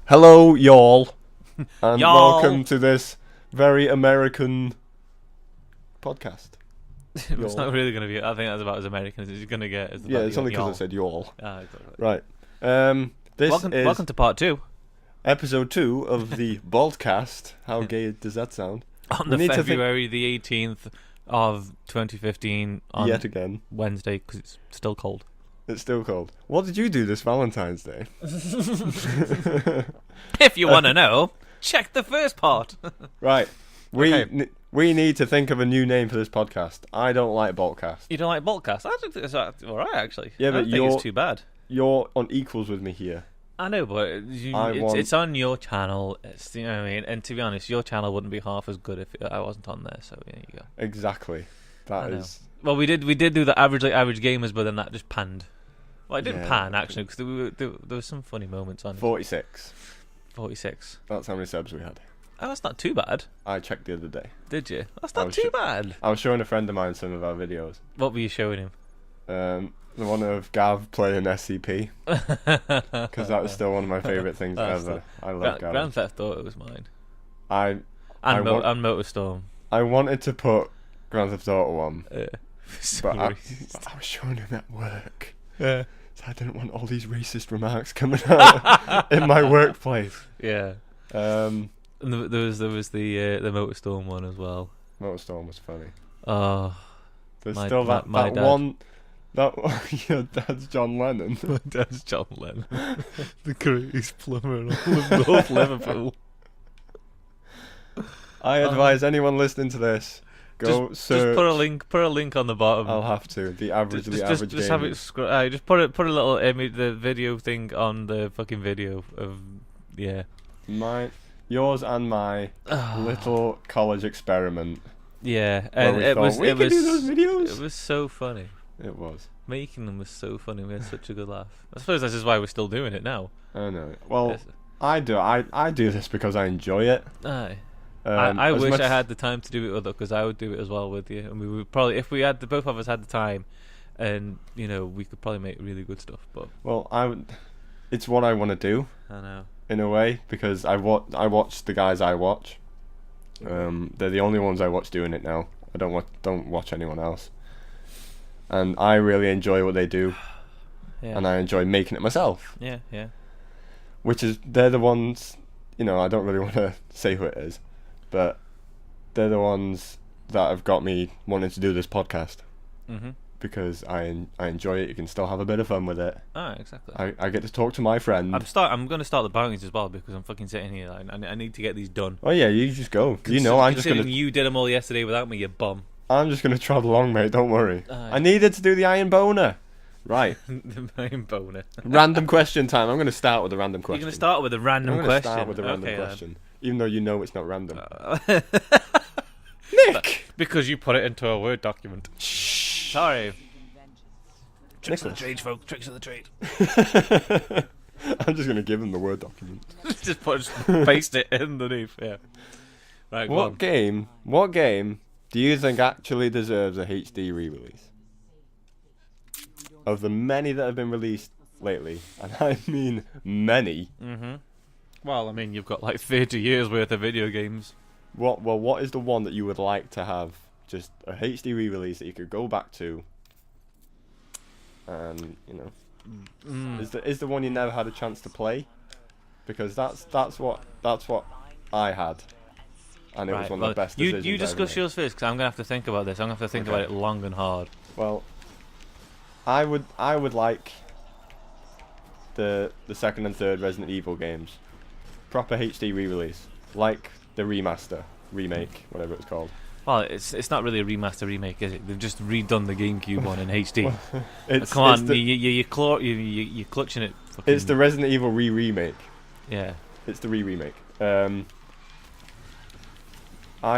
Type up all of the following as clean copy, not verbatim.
Hello, y'all, and Y'all. welcome to this very American podcast. It's not really going to be. I think that's about as American as it's going to get. Yeah, it's only because I said y'all. Ah, exactly. Right. This is Welcome to part 2. episode 2 of the Boltcast. How gay does that sound? On the February the 18th of 2015 on Yet again. Wednesday, because it's still cold. It's still cold. What did you do this Valentine's Day? If you want to know, check the first part. Right. We Okay. we need to think of a new name for this podcast. I don't like Boltcast. You don't like Boltcast? I think it's alright, actually. Yeah, I but don't think it's too bad. You're on equals with me here. I know, but it's on your channel. It's, you know what I mean? And to be honest, your channel wouldn't be half as good if I wasn't on there, so there you go. Exactly. That is... Well, we did do the average gamers, but then that just panned. Well, it didn't pan, actually, because there were some funny moments on it. 46. 46. That's how many subs we had. Oh, that's not too bad. I checked the other day. Did you? That's not too bad. I was showing a friend of mine some of our videos. What were you showing him? The one of Gav playing SCP. Because that was still one of my favourite things ever. I love Gav. Grand Theft Auto was mine. And MotorStorm. I wanted to put Grand Theft Auto on, but I was showing him at work. Yeah. So I didn't want all these racist remarks coming out in my workplace. Yeah. And there was the MotorStorm one as well. MotorStorm was funny. Oh. There's my still that dad. one. Your dad's John Lennon. My dad's John Lennon. The greatest plumber in all of North Liverpool. I advise anyone listening to this, go just search. put a link on the bottom. I'll have to. The average Just gamers. have it scroll. Just put a little image, the video thing on the fucking video of Yours and my little college experiment. Yeah, and we could do those videos. It was so funny. It was. Making them was so funny. We had such a good laugh. I suppose that's just why we're still doing it now. I know. Well, I do this because I enjoy it. Aye. I wish I had the time to do it with it, because I would do it as well with you, and we would probably, if we had both of us had the time, and we could probably make really good stuff. But it's what I want to do. I know. In a way, because I watch the guys I watch. They're the only ones I watch doing it now. I don't watch anyone else, and I really enjoy what they do, and I enjoy making it myself. Yeah, yeah. They're the ones, I don't really want to say who it is, but they're the ones that have got me wanting to do this podcast. Mhm. Because I enjoy it. You can still have a bit of fun with it. Ah, exactly. I get to talk to my friend. I'm going to start the bounties as well, because I'm fucking sitting here. I need to get these done. Oh yeah, you just go. I'm just gonna. You did them all yesterday without me, you bum. I'm just gonna trot along, mate. Don't worry. Aye. I needed to do the iron boner. Right. The main boner. Random question time. I'm gonna start with a random question. You're going to start with a random question. Start with a random question, even though it's not random. Nick, because you put it into a Word document. Shh. Sorry. Tricks Nicholas. of the trade, folks. Tricks of the trade. I'm just gonna give him the Word document. just paste it underneath. Yeah. Right. What game do you think actually deserves a HD re-release? Of the many that have been released lately, and I mean many. Mm-hmm. Well, I mean, you've got like 30 years worth of video games. What is the one that you would like to have just a HD re-release that you could go back to? And is the one you never had a chance to play? Because that's what I had, and it was one of the best decisions. You discuss yours first, because I'm gonna have to think about this. I'm gonna have to think about it long and hard. Well, I would like the second and third Resident Evil games, proper HD re-release, like the remaster, remake, whatever it's called. Well, it's not really a remaster remake, is it? They've just redone the GameCube one in HD. Come on, you're clutching it. It's the Resident Evil remake. Yeah. It's the remake. I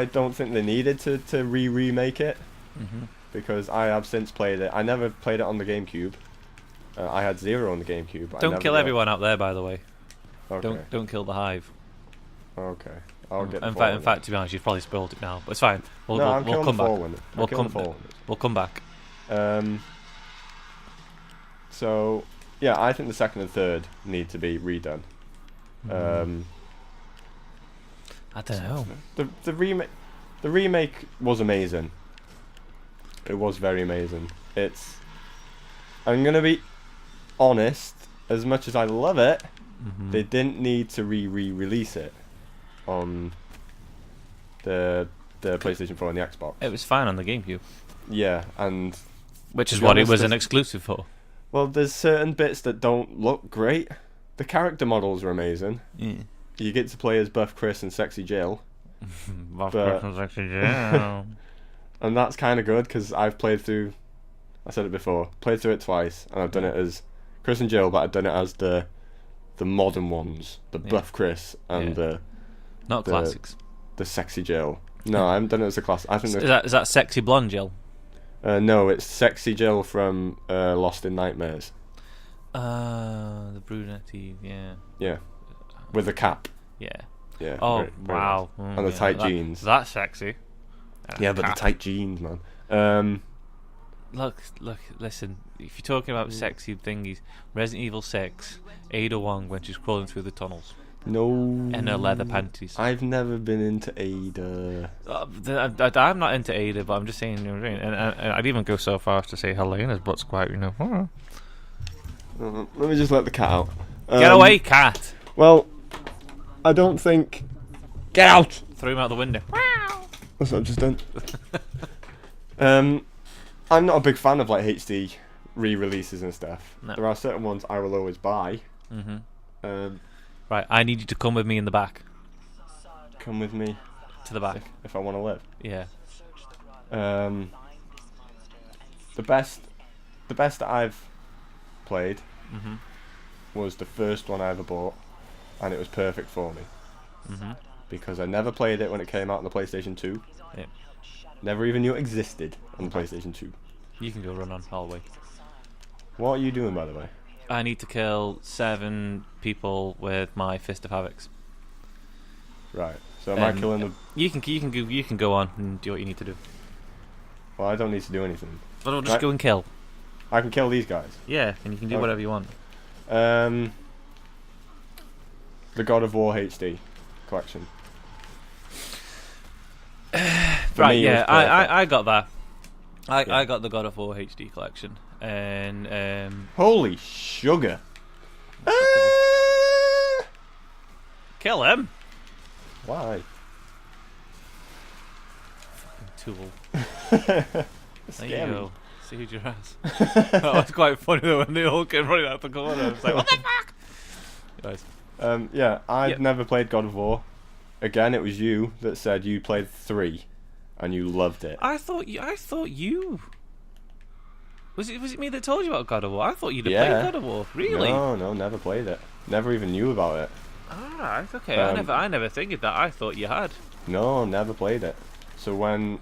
don't think they needed to remake it, because I have since played it. I never played it on the GameCube. I had 0 on the GameCube. Don't kill everyone out there, by the way. Okay. Don't kill the hive. Okay. I'll get. In fact, to be honest, you've probably spoiled it now, but it's fine. We'll come back. We'll come back. So yeah, I think the second and third need to be redone. I don't know. The remake was amazing. It was very amazing. I'm gonna be honest. As much as I love it, they didn't need to re-release it on the PlayStation 4 and the Xbox. It was fine on the GameCube. Yeah, and which is what it was an exclusive for. Well, there's certain bits that don't look great. The character models are amazing. Yeah. You get to play as Buff Chris and Sexy Jill. Buff Chris and Sexy Jill. And that's kind of good because I've played through. I said it before. Played through it twice, and I've done it as Chris and Jill, but I've done it as the modern ones, the Buff Chris and the classics. The Sexy Jill. No, I haven't done it as a class. I think is that Sexy Blonde Jill? No, it's Sexy Jill from Lost in Nightmares. The brunette, yeah. Yeah, with the cap. Yeah. Yeah. Oh, very wow. Nice. And the tight jeans. That's sexy. Yeah, but the tight jeans, man. Look, listen. If you're talking about sexy thingies, Resident Evil 6, Ada Wong when she's crawling through the tunnels. No. In her leather panties. I've never been into Ada. I'm not into Ada, but I'm just saying. You know, and I'd even go so far as to say Helena's butt's quite, Let me just let the cat out. Get away, cat! Well, I don't think. Get out! Throw him out the window. That's what I've just done. I'm not a big fan of like HD re-releases and stuff. No. There are certain ones I will always buy. Right, I need you to come with me in the back. Come with me to the back if I want to live. Yeah. The best that I've played was the first one I ever bought, and it was perfect for me because I never played it when it came out on the PlayStation 2. Yeah. Never even knew it existed on the PlayStation 2. You can go run on hallway. What are you doing, by the way? I need to kill 7 people with my Fist of Havocs. Right. So am I killing them? You can go on and do what you need to do. Well, I don't need to do anything. But I'll just go and kill. I can kill these guys. Yeah, and you can do whatever you want. The God of War HD collection. Right. Yeah. I got that. I got the God of War HD collection. And holy sugar! Kill him! Why? Fucking tool. There you go. Saved your ass. That was quite funny though when they all came running out the corner. I was like, what the fuck? Guys. Yeah, I've never played God of War. Again, it was you that said you played 3, and you loved it. I thought you. Was it me that told you about God of War? I thought you'd have played God of War. Really? No, never played it. Never even knew about it. Alright, okay. I never figured that. I thought you had. No, never played it. So when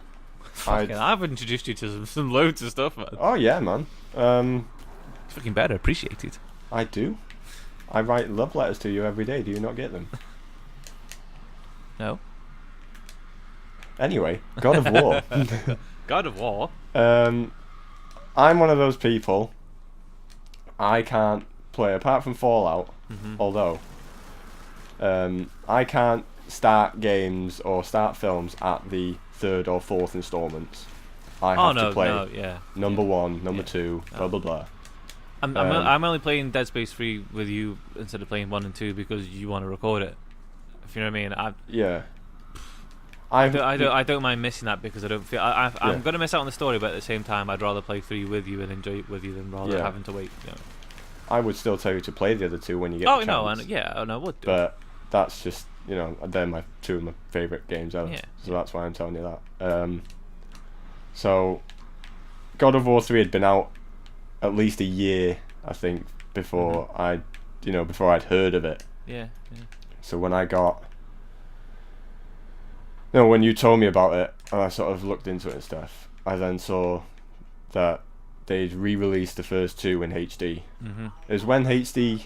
I've introduced you to some loads of stuff, man. Oh yeah, man. It's fucking better. Appreciate it. I do. I write love letters to you every day. Do you not get them? No. Anyway, God of War. God of War. I'm one of those people. I can't play apart from Fallout. Although, I can't start games or start films at the 3rd or 4th installments. I have to play number 1, number 2, blah blah blah. I'm only playing Dead Space 3 with you instead of playing 1 and 2 because you want to record it. If you know what I mean. I don't mind missing that because I don't feel I'm gonna miss out on the story, but at the same time I'd rather play 3 with you and enjoy it with you than rather having to wait. You know. I would still tell you to play the other 2 when you get the chance. I would do. But that's just they're 2 of my favourite games ever. Yeah. So that's why I'm telling you that. So God of War 3 had been out at least a year, I think, before I'd heard of it. Yeah. So when when you told me about it and I sort of looked into it and stuff, I then saw that they'd re-released the first 2 in HD. It was when HD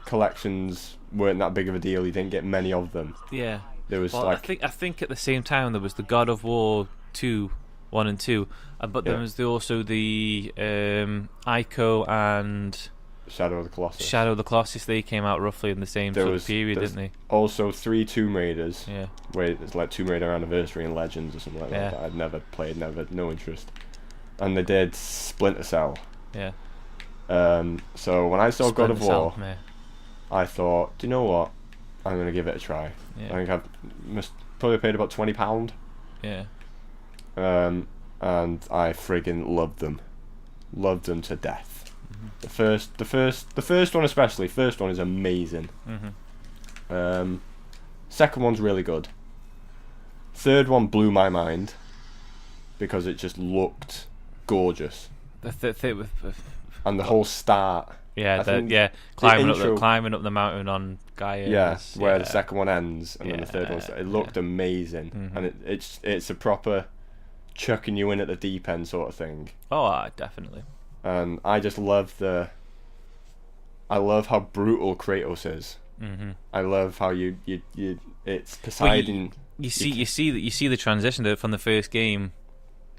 collections weren't that big of a deal. You didn't get many of them. Yeah. There was I think at the same time there was the God of War 2, 1 and 2, but there was also the Ico and Shadow of the Colossus. Shadow of the Colossus, they came out roughly in the same sort of period, didn't they? Also 3 Tomb Raiders. Yeah. Where it's like Tomb Raider Anniversary and Legends or something like that. I'd never played, no interest. And they did Splinter Cell. Yeah. So when I saw God of War, Cell, I thought, do you know what? I'm gonna give it a try. Yeah. I think I've probably paid about £20. Yeah. And I friggin' loved them to death. Mm-hmm. The first one especially. First one is amazing. Mm-hmm. Second one's really good. Third one blew my mind because it just looked gorgeous. And the whole start. Yeah, climbing up the mountain on Gaia. Yeah, where the second one ends and then the third one. It looked amazing, mm-hmm. and it's a proper chucking you in at the deep end sort of thing. Oh, definitely. And I just love I love how brutal Kratos is. Mm-hmm. I love how you it's Poseidon. You see the transition from the first game,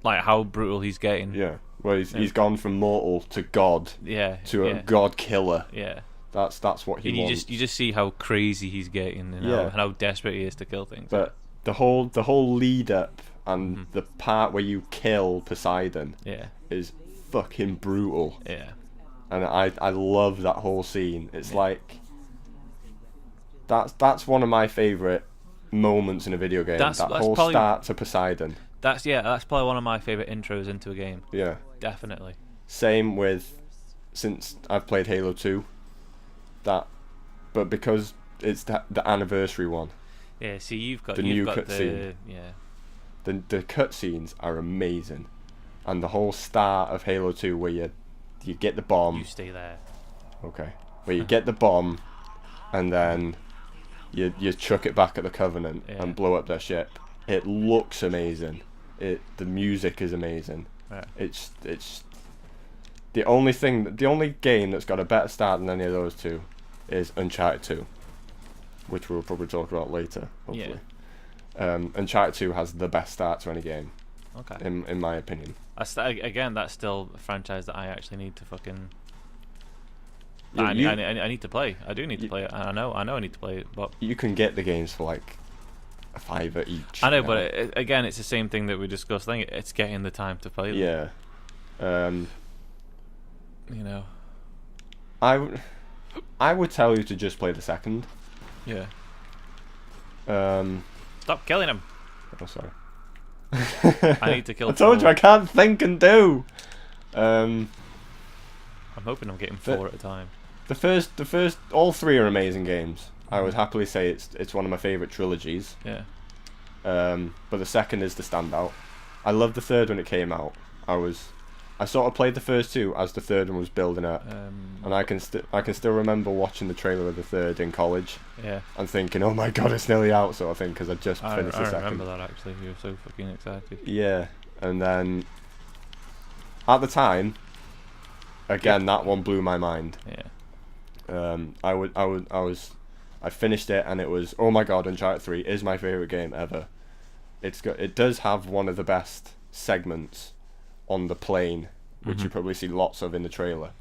like how brutal he's getting. Yeah. Well, he's gone from mortal to god. To a god killer. Yeah. That's what he wants. You just see how crazy he's getting, and how desperate he is to kill things. But the whole lead up and the part where you kill Poseidon is fucking brutal. Yeah. And I love that whole scene. It's like that's one of my favourite moments in a video game. That whole start to Poseidon. That's probably one of my favourite intros into a game. Yeah. Definitely. Same with, since I've played Halo 2, but because it's the anniversary one. Yeah, see, you've got the new cutscene. Yeah. The cutscenes are amazing, and the whole start of Halo 2 where you get the bomb. You stay there. Okay. Where you get the bomb, and then you chuck it back at the Covenant and blow up their ship. It looks amazing. The music is amazing. Right. It's the only game that's got a better start than any of those two is Uncharted 2, which we'll probably talk about later, hopefully. Yeah. Uncharted 2 has the best start to any game. Okay. In my opinion. That's still a franchise that I actually need to fucking. I need to play. I do need to play it. I know I need to play it, but you can get the games for like $5 each. I know, but again, it's the same thing that we discussed. I think it's getting the time to play them. Yeah. You know, I would tell you to just play the second. Yeah. Stop killing him. Oh, sorry. I need to kill. I told you I can't think and do. I'm hoping I'm getting 4 at a time. The first, all 3 are amazing games. I would happily say it's one of my favourite trilogies. Yeah. But the second is the standout. I loved the third when it came out. I sort of played the first 2 as the third one was building up, and I can still remember watching the trailer of the third in college. Yeah. And thinking, oh my god, it's nearly out, sort of thing, because I just finished the second. I remember that actually. You were so fucking excited. Yeah, and then at the time, again, that one blew my mind. Yeah. I finished it and it was, oh my god, Uncharted 3 is my favourite game ever. It does have one of the best segments on the plane, which you probably see lots of in the trailer.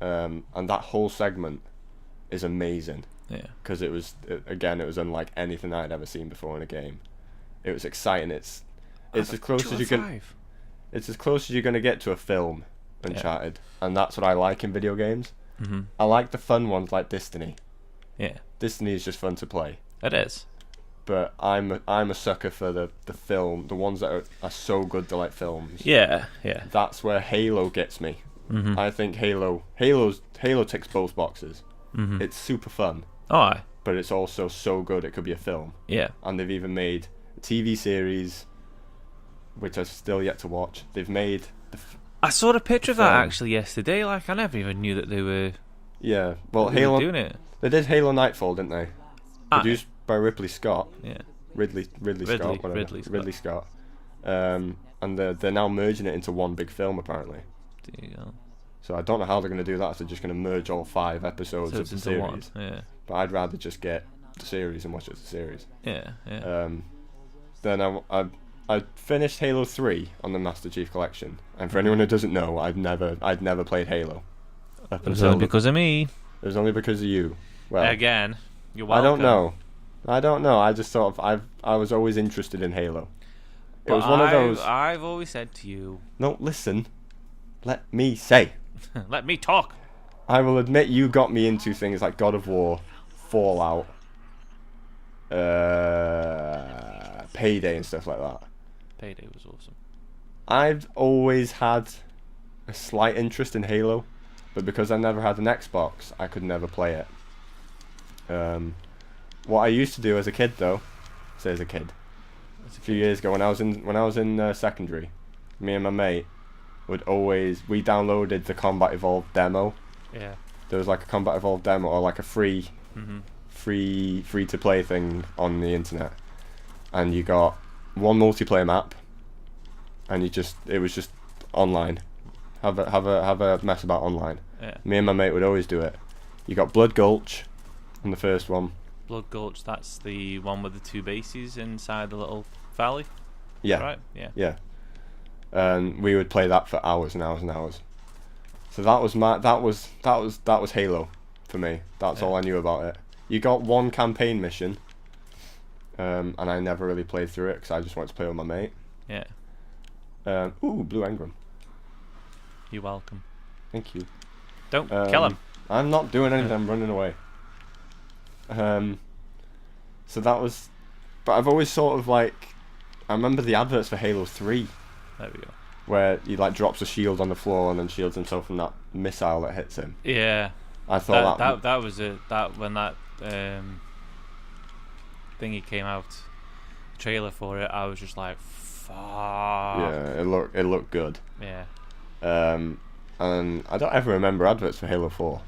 And that whole segment is amazing. Yeah. Because it was unlike anything I'd ever seen before in a game. It was exciting. It's as close as you can. It's as close as you're gonna get to a film, Uncharted, and that's what I like in video games. Mm-hmm. I like the fun ones like Destiny. Yeah. Destiny is just fun to play. It is. But I'm a sucker for the film, the ones that are so good they're like films. Yeah. That's where Halo gets me. Mm-hmm. I think Halo ticks both boxes. Mm-hmm. It's super fun. Oh, aye. But it's also so good it could be a film. Yeah. And they've even made a TV series, which I've still yet to watch. They've made I saw a picture of that actually yesterday. Like, I never even knew that they were. Yeah. Well, they Halo were doing it. They did Halo Nightfall, didn't they? Produced by Ridley Scott. Yeah. Ridley Scott. And they're now merging it into one big film apparently. There you go. So I don't know how they're going to do that. If they're just going to merge all 5 episodes of the series. One. Yeah. But I'd rather just get the series and watch it as a series. Yeah. Then I finished Halo 3 on the Master Chief Collection, and for anyone who doesn't know, I'd never played Halo. Up It was only because of me. It was only because of you. Well, again, you're welcome. I don't know. I just sort of I was always interested in Halo. It But was one of those. I've always said to you. No, listen. Let me say. Let me talk. I will admit you got me into things like God of War, Fallout, Payday and stuff like that. Payday was awesome. I've always had a slight interest in Halo, but because I never had an Xbox, I could never play it. What I used to do as a kid, though, a few years ago when I was in secondary, me and my mate we downloaded the Combat Evolved demo. Yeah. There was like a Combat Evolved demo or like a free to play thing on the internet, and you got one multiplayer map, and it was just online. Have a mess about online. Yeah. Me and my mate would always do it. You got Blood Gulch on the first one. Blood Gulch, that's the one with the two bases inside the little valley. Yeah. Right. Yeah. Yeah. And we would play that for hours and hours and hours. So that was Halo for me. That's all I knew about it. You got one campaign mission, and I never really played through it because I just wanted to play with my mate. Yeah. Ooh, Blue Engram. You're welcome. Thank you. Don't kill him. I'm not doing anything. I'm running away. So that was, but I've always sort of like, I remember the adverts for Halo 3. There we go. Where he like drops a shield on the floor and then shields himself from that missile that hits him. Yeah. I thought that was it. That when that thingy came out, trailer for it, I was just like, fuck. Yeah, it looked good. Yeah. And I don't ever remember adverts for Halo 4,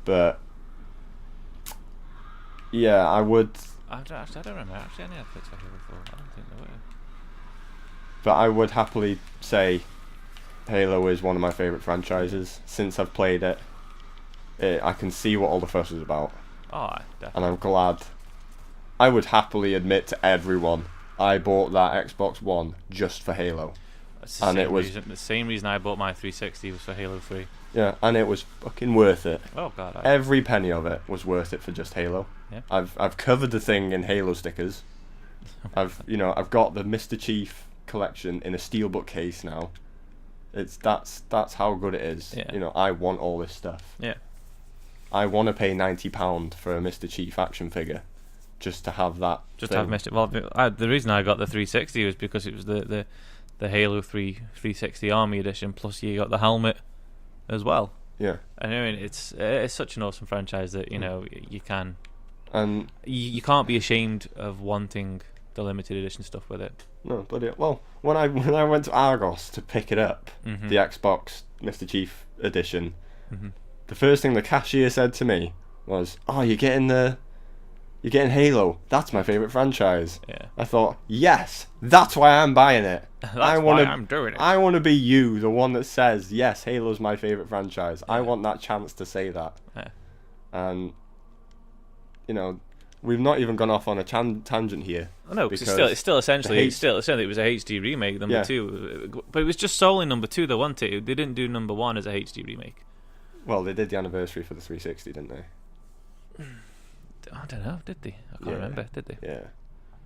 but yeah, I would. I don't remember actually any adverts for Halo 4. I don't think there were. But I would happily say Halo is one of my favourite franchises. Since I've played it, I can see what all the fuss is about. Oh, definitely. And I'm glad. I would happily admit to everyone, I bought that Xbox One just for Halo. That's the same reason I bought my 360 was for Halo 3. Yeah, and it was fucking worth it. Oh god. Every penny of it was worth it for just Halo. Yeah. I've covered the thing in Halo stickers. I've got the Mr. Chief collection in a steelbook case now. That's how good it is. Yeah. I want all this stuff. Yeah. I want to pay £90 for a Mr. Chief action figure, just to have that. Just to have Mr. Well, the reason I got the 360 was because it was the Halo 360 Army Edition. Plus, you got the helmet as well. Yeah. I mean, it's such an awesome franchise that you can. And you can't be ashamed of wanting the limited edition stuff with it. No, but well, when I went to Argos to pick it up, Mm-hmm. the Xbox Mr. Chief edition, Mm-hmm. the first thing the cashier said to me was, "Oh, you're getting Halo. That's my favorite franchise." Yeah. I thought, yes, that's why I'm buying it. That's why I'm doing it. I want to be you, the one that says, yes, Halo's my favorite franchise. Yeah. I want that chance to say that. Yeah. And we've not even gone off on a tangent here. Oh, no, because it's still essentially it was a HD remake, number 2, but it was just solely number 2 though, wasn't it? They didn't do number 1 as a HD remake. Well, they did the anniversary for the 360, didn't they? I don't know, did they? I can't remember, did they? Yeah.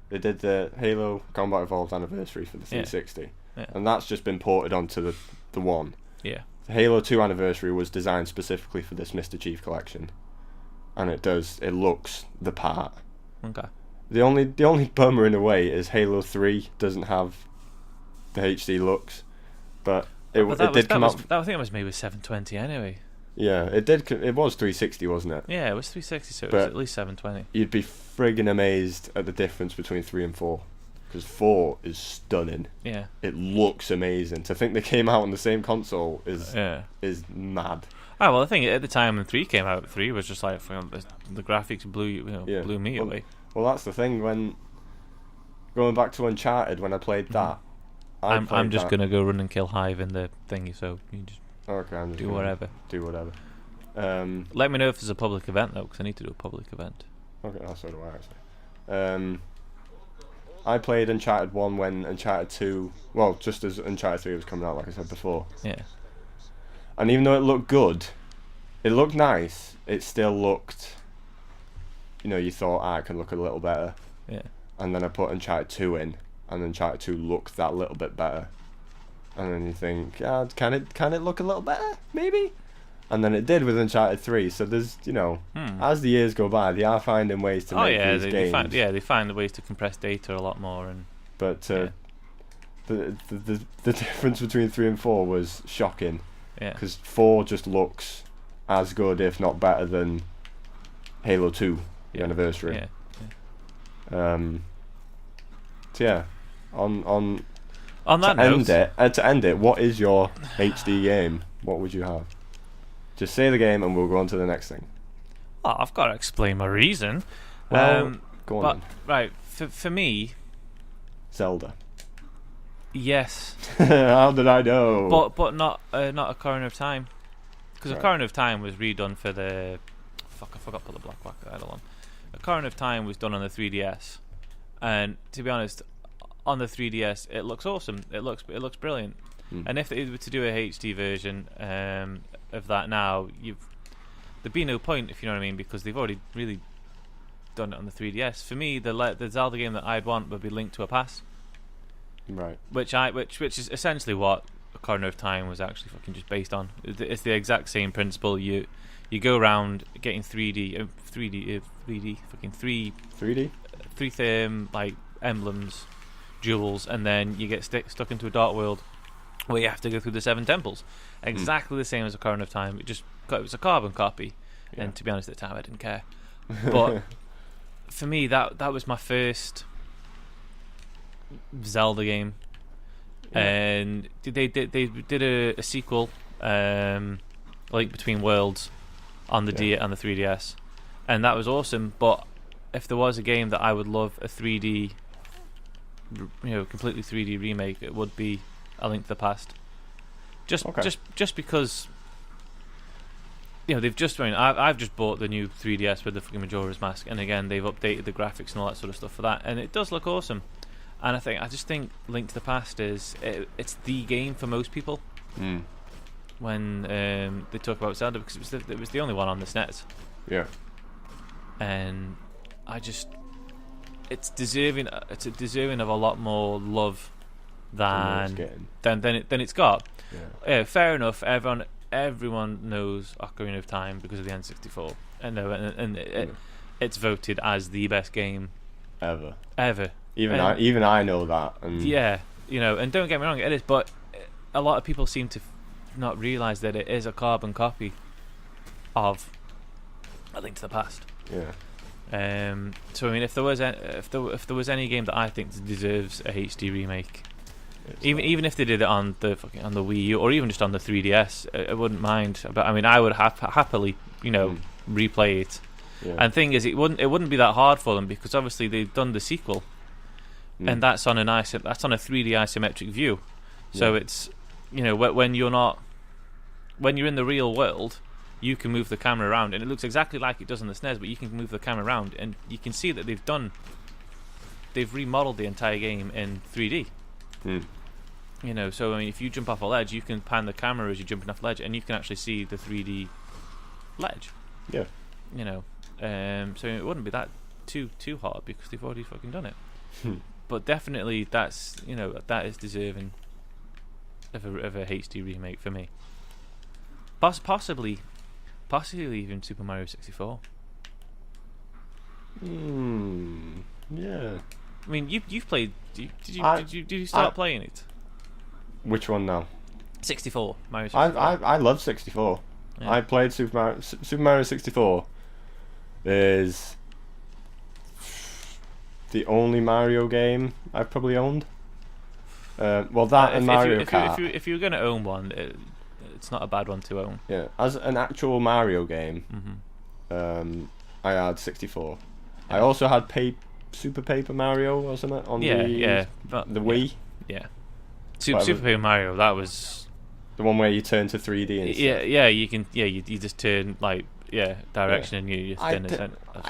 They did the Halo Combat Evolved anniversary for the 360. Yeah. And that's just been ported onto the one. Yeah. The Halo 2 anniversary was designed specifically for this Mr. Chief collection. And it looks the part. Okay. The only bummer in a way is Halo 3 doesn't have the HD looks. But it did come out. I think it was made with 720 anyway. Yeah, it did. It was 360, wasn't it? Yeah, it was 360, so it was at least 720. You'd be friggin' amazed at the difference between 3 and 4, because 4 is stunning. Yeah, it looks amazing. To think they came out on the same console is mad. Oh well, I think at the time when 3 came out, 3 was just like the graphics blew me away. Well, that's the thing. When going back to Uncharted, when I played that, I'm just gonna go run and kill Hive in the thingy. So you just. Okay, I'm just do whatever. Let me know if there's a public event though, because I need to do a public event. Okay, so do I actually. I played Uncharted 1 when Uncharted 2, well, just as Uncharted 3 was coming out, like I said before. Yeah. And even though it looked good, it looked nice. It still looked, you thought, it can look a little better. Yeah. And then I put Uncharted 2 in, and Uncharted 2 looked that little bit better. And then you think, can it look a little better, maybe? And then it did with Uncharted 3. So there's, as the years go by, they are finding ways to make these games. They find ways to compress data a lot more. But the difference between 3 and 4 was shocking. Yeah. Because 4 just looks as good, if not better, than Halo 2, the anniversary. Yeah. So yeah, on that note, to end it, what is your HD game? What would you have? Just say the game, and we'll go on to the next thing. Well, I've got to explain my reason. Well, go on. But right, for me, Zelda. Yes. How did I know? But not Ocarina of Time, because Ocarina of Time was redone for the. I forgot to put the black idol on. Ocarina of Time was done on the 3DS, and to be honest, on the 3DS it looks awesome. It looks brilliant. And if they were to do a HD version of that now, there'd be no point, if you know what I mean, because they've already really done it on the 3DS. For me, the Zelda game that I'd want would be Link to a Past. Right. Which is essentially what Ocarina of Time was actually fucking just based on. It's the exact same principle. You go around getting 3D like emblems, jewels, and then you get stuck into a dark world where you have to go through the 7 temples. Exactly the same as Ocarina of Time. It was a carbon copy, and to be honest, at the time I didn't care. But for me, that was my first Zelda game, and they did a sequel, Link Between Worlds, on the D and the 3DS, and that was awesome. But if there was a game that I would love a 3D, completely 3D remake, it would be A Link to the Past. Just because they've just. I've just bought the new 3DS with the fucking Majora's Mask, and again they've updated the graphics and all that sort of stuff for that, and it does look awesome. And I just think Link to the Past it's the game for most people. When they talk about Zelda, because it was the only one on the SNES. Yeah. And it's deserving of a lot more love than it's got. Yeah, fair enough. Everyone knows Ocarina of Time because of the N64, and it's voted as the best game ever. Even I know that. And and don't get me wrong, it is. But a lot of people seem to not realise that it is a carbon copy of A Link to the Past. Yeah. So if there was any game that I think deserves a HD remake, even if they did it on the Wii U or even just on the 3DS, I wouldn't mind. But I would happily replay it. Yeah. And the thing is, it wouldn't be that hard for them because obviously they've done the sequel, and that's on a 3D isometric view. So it's when you're in the real world, you can move the camera around, and it looks exactly like it does on the SNES, but you can move the camera around, and you can see that they've remodeled the entire game in 3D. So if you jump off a ledge, you can pan the camera as you're jumping off a ledge, and you can actually see the 3D ledge. Yeah. So it wouldn't be that too hard because they've already fucking done it. But definitely that is deserving of a HD remake for me. Possibly even Super Mario 64. Yeah. You've played. Did you start playing it? Which one now? 64. Mario 64. I love 64. Yeah. I played Super Mario 64. Is the only Mario game I've probably owned. And Mario Kart. If you're going to own one, it's not a bad one to own. Yeah, as an actual Mario game, I had 64. Yeah. I also had Super Paper Mario, wasn't it? On the Wii. Yeah. Super Paper Mario. That was the one where you turn to 3D and stuff. Yeah. You can. Yeah, you just turn direction and you just. I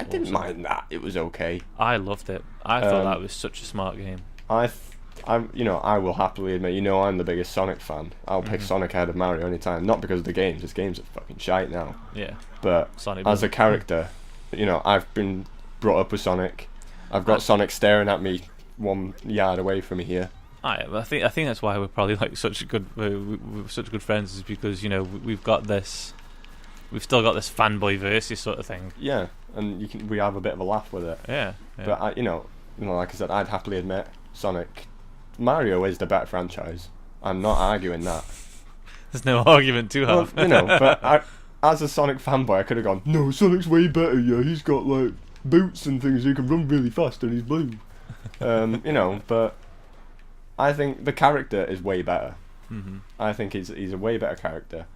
didn't mind that. It was okay. I loved it. I thought that was such a smart game. I will happily admit, I'm the biggest Sonic fan. I'll pick Sonic ahead of Mario anytime. Not because of the games. This game's are fucking shite now. Yeah. But Sonic as a character, I've been brought up with Sonic. I've got Sonic staring at me 1 yard away from me here. I think that's why we're probably like such good friends, is because we've still got this fanboy versus sort of thing. Yeah, and we have a bit of a laugh with it. Yeah. But like I said, I'd happily admit Mario is the better franchise. I'm not arguing that. There's no argument to have. But as a Sonic fanboy, I could have gone, no, Sonic's way better. Yeah, he's got like boots and things. He can run really fast and he's blue. But I think the character is way better. Mm-hmm. I think he's a way better character.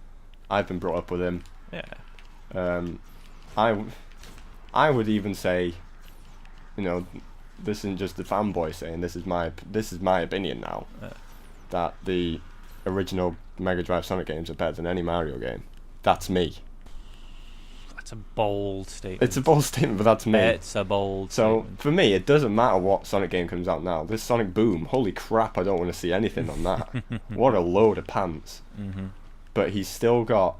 I've been brought up with him. Yeah. I would even say, this isn't just the fanboy saying, this is my opinion now, that the original Mega Drive Sonic games are better than any Mario game. That's me. That's a bold statement. It's a bold statement, but that's me. It's a bold statement. So, for me, it doesn't matter what Sonic game comes out now. This Sonic Boom, holy crap, I don't want to see anything on that. What a load of pants. Mm-hmm. But he's still got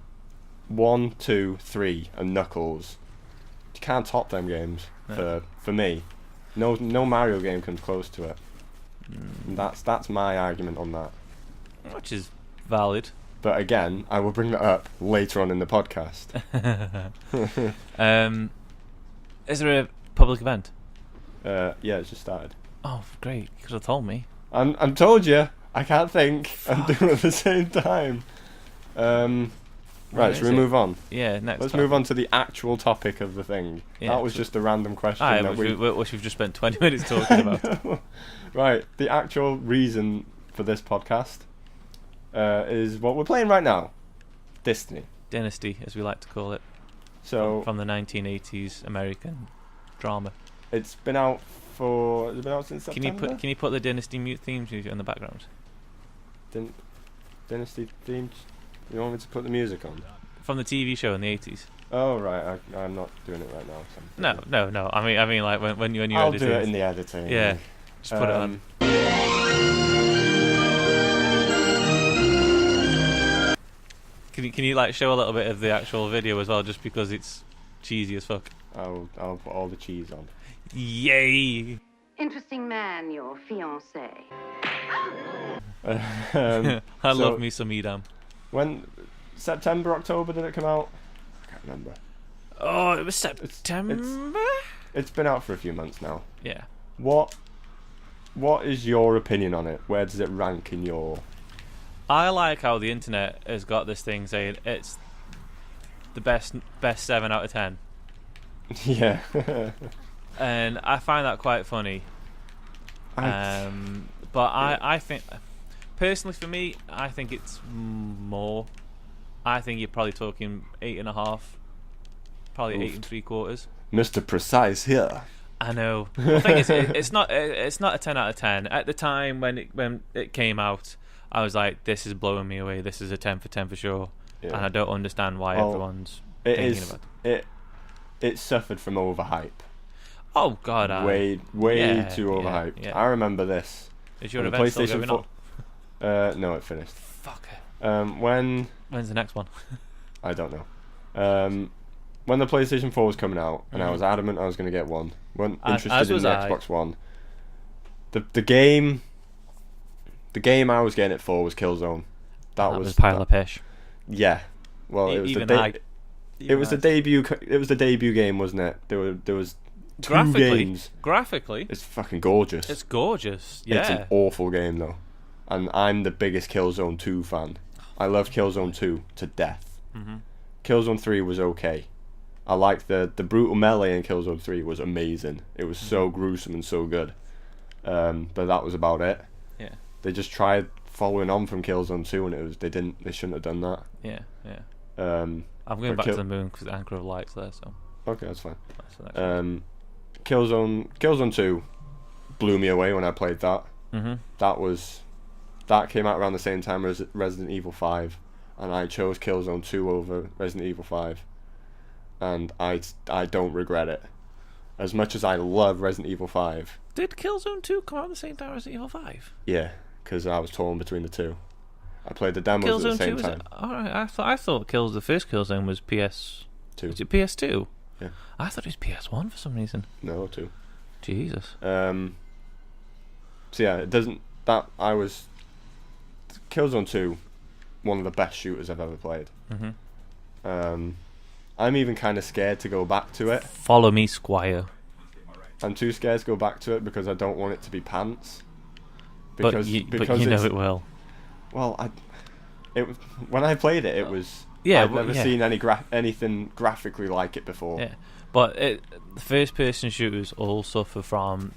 1, 2, 3, and Knuckles. You can't top them games, for me. No Mario game comes close to it. That's my argument on that. Which is valid. But again, I will bring that up later on in the podcast. Is there a public event? Yeah, it's just started. Oh, great! You could have told me. I'm told you. I can't think. Fuck. I'm doing it at the same time. Right, should we move on? Yeah, next. Let's move on to the actual topic of the thing. Yeah, that was just a random question. Which we've just spent 20 minutes talking about. Right, the actual reason for this podcast is what we're playing right now. Dynasty, as we like to call it. So from the 1980s American drama. It's been out since September? Can you put the Dynasty theme music in the background? Dynasty themes? You want me to put the music on? From the TV show in the 80s. Oh right, I'm not doing it right now. No. I mean like when you I'll do it in the editing. Yeah, just put it on. Can you like show a little bit of the actual video as well, just because it's cheesy as fuck? I'll put all the cheese on. Yay! Interesting man, your fiancé. I love me some Edam. When September, October did it come out? I can't remember. Oh, it was September. It's been out for a few months now. Yeah. What is your opinion on it? Where does it rank in your? I like how the internet has got this thing saying it's the best 7 out of 10. Yeah. And I find that quite funny. But I think, personally for me, I think it's more. I think you're probably talking 8.5, probably Oof. 8 3/4. Mr. Precise here. I know. The thing is, it's not a 10 out of 10. At the time when it came out, I was like, this is blowing me away. This is a 10 for 10 for sure. Yeah. And I don't understand why everyone's thinking about it. It suffered from overhype. Oh God, way too overhyped. Yeah. I remember this. Is your event still going on? No, it finished. Fuck it. When's the next one? I don't know. When the PlayStation 4 was coming out, and I was adamant I was going to get one. Weren't interested in the Xbox One. The game I was getting it for was Killzone. That was pile of pish. Yeah. Well, it was the debut game, wasn't it? There was two games. Graphically, it's fucking gorgeous. It's gorgeous. Yeah. It's an awful game though, and I'm the biggest Killzone 2 fan. I love Killzone 2 to death. Mm-hmm. Killzone 3 was okay. I liked the brutal melee in Killzone 3 was amazing. It was so gruesome and so good. But that was about it. Yeah. They just tried following on from Killzone 2 and they shouldn't have done that. Yeah. I'm going back to the moon because Anchor of Light's there, so. Okay, that's fine. Killzone 2 blew me away when I played that. Mm-hmm. That came out around the same time as Resident Evil 5, and I chose Killzone 2 over Resident Evil 5, and I don't regret it. as much as I love Resident Evil 5. Did Killzone 2 come out at the same time as Resident Evil 5? Yeah, because I was torn between the two. I played the demos at the same time. Alright, I thought the first Killzone was PS2. Was it PS2? Yeah. I thought it was PS1 for some reason. No, 2. Jesus. So yeah, it doesn't... Killzone 2, one of the best shooters I've ever played. I'm even kind of scared to go back to it. Follow me, Squire. I'm too scared to go back to it because I don't want it to be pants. Because you know it will. Well, when I played it, it was... Yeah, I'd never seen anything graphically like it before. Yeah, but the first-person shooters all suffer from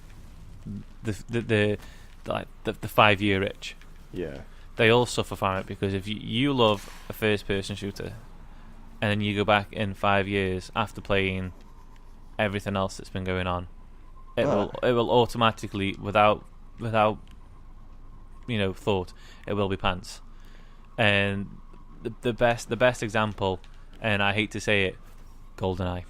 the 5-year itch. Yeah. They all suffer from it because if you love a first-person shooter, and then you go back in 5 years after playing everything else that's been going on, it will automatically, without thought, it will be pants. And the best example, and I hate to say it, GoldenEye.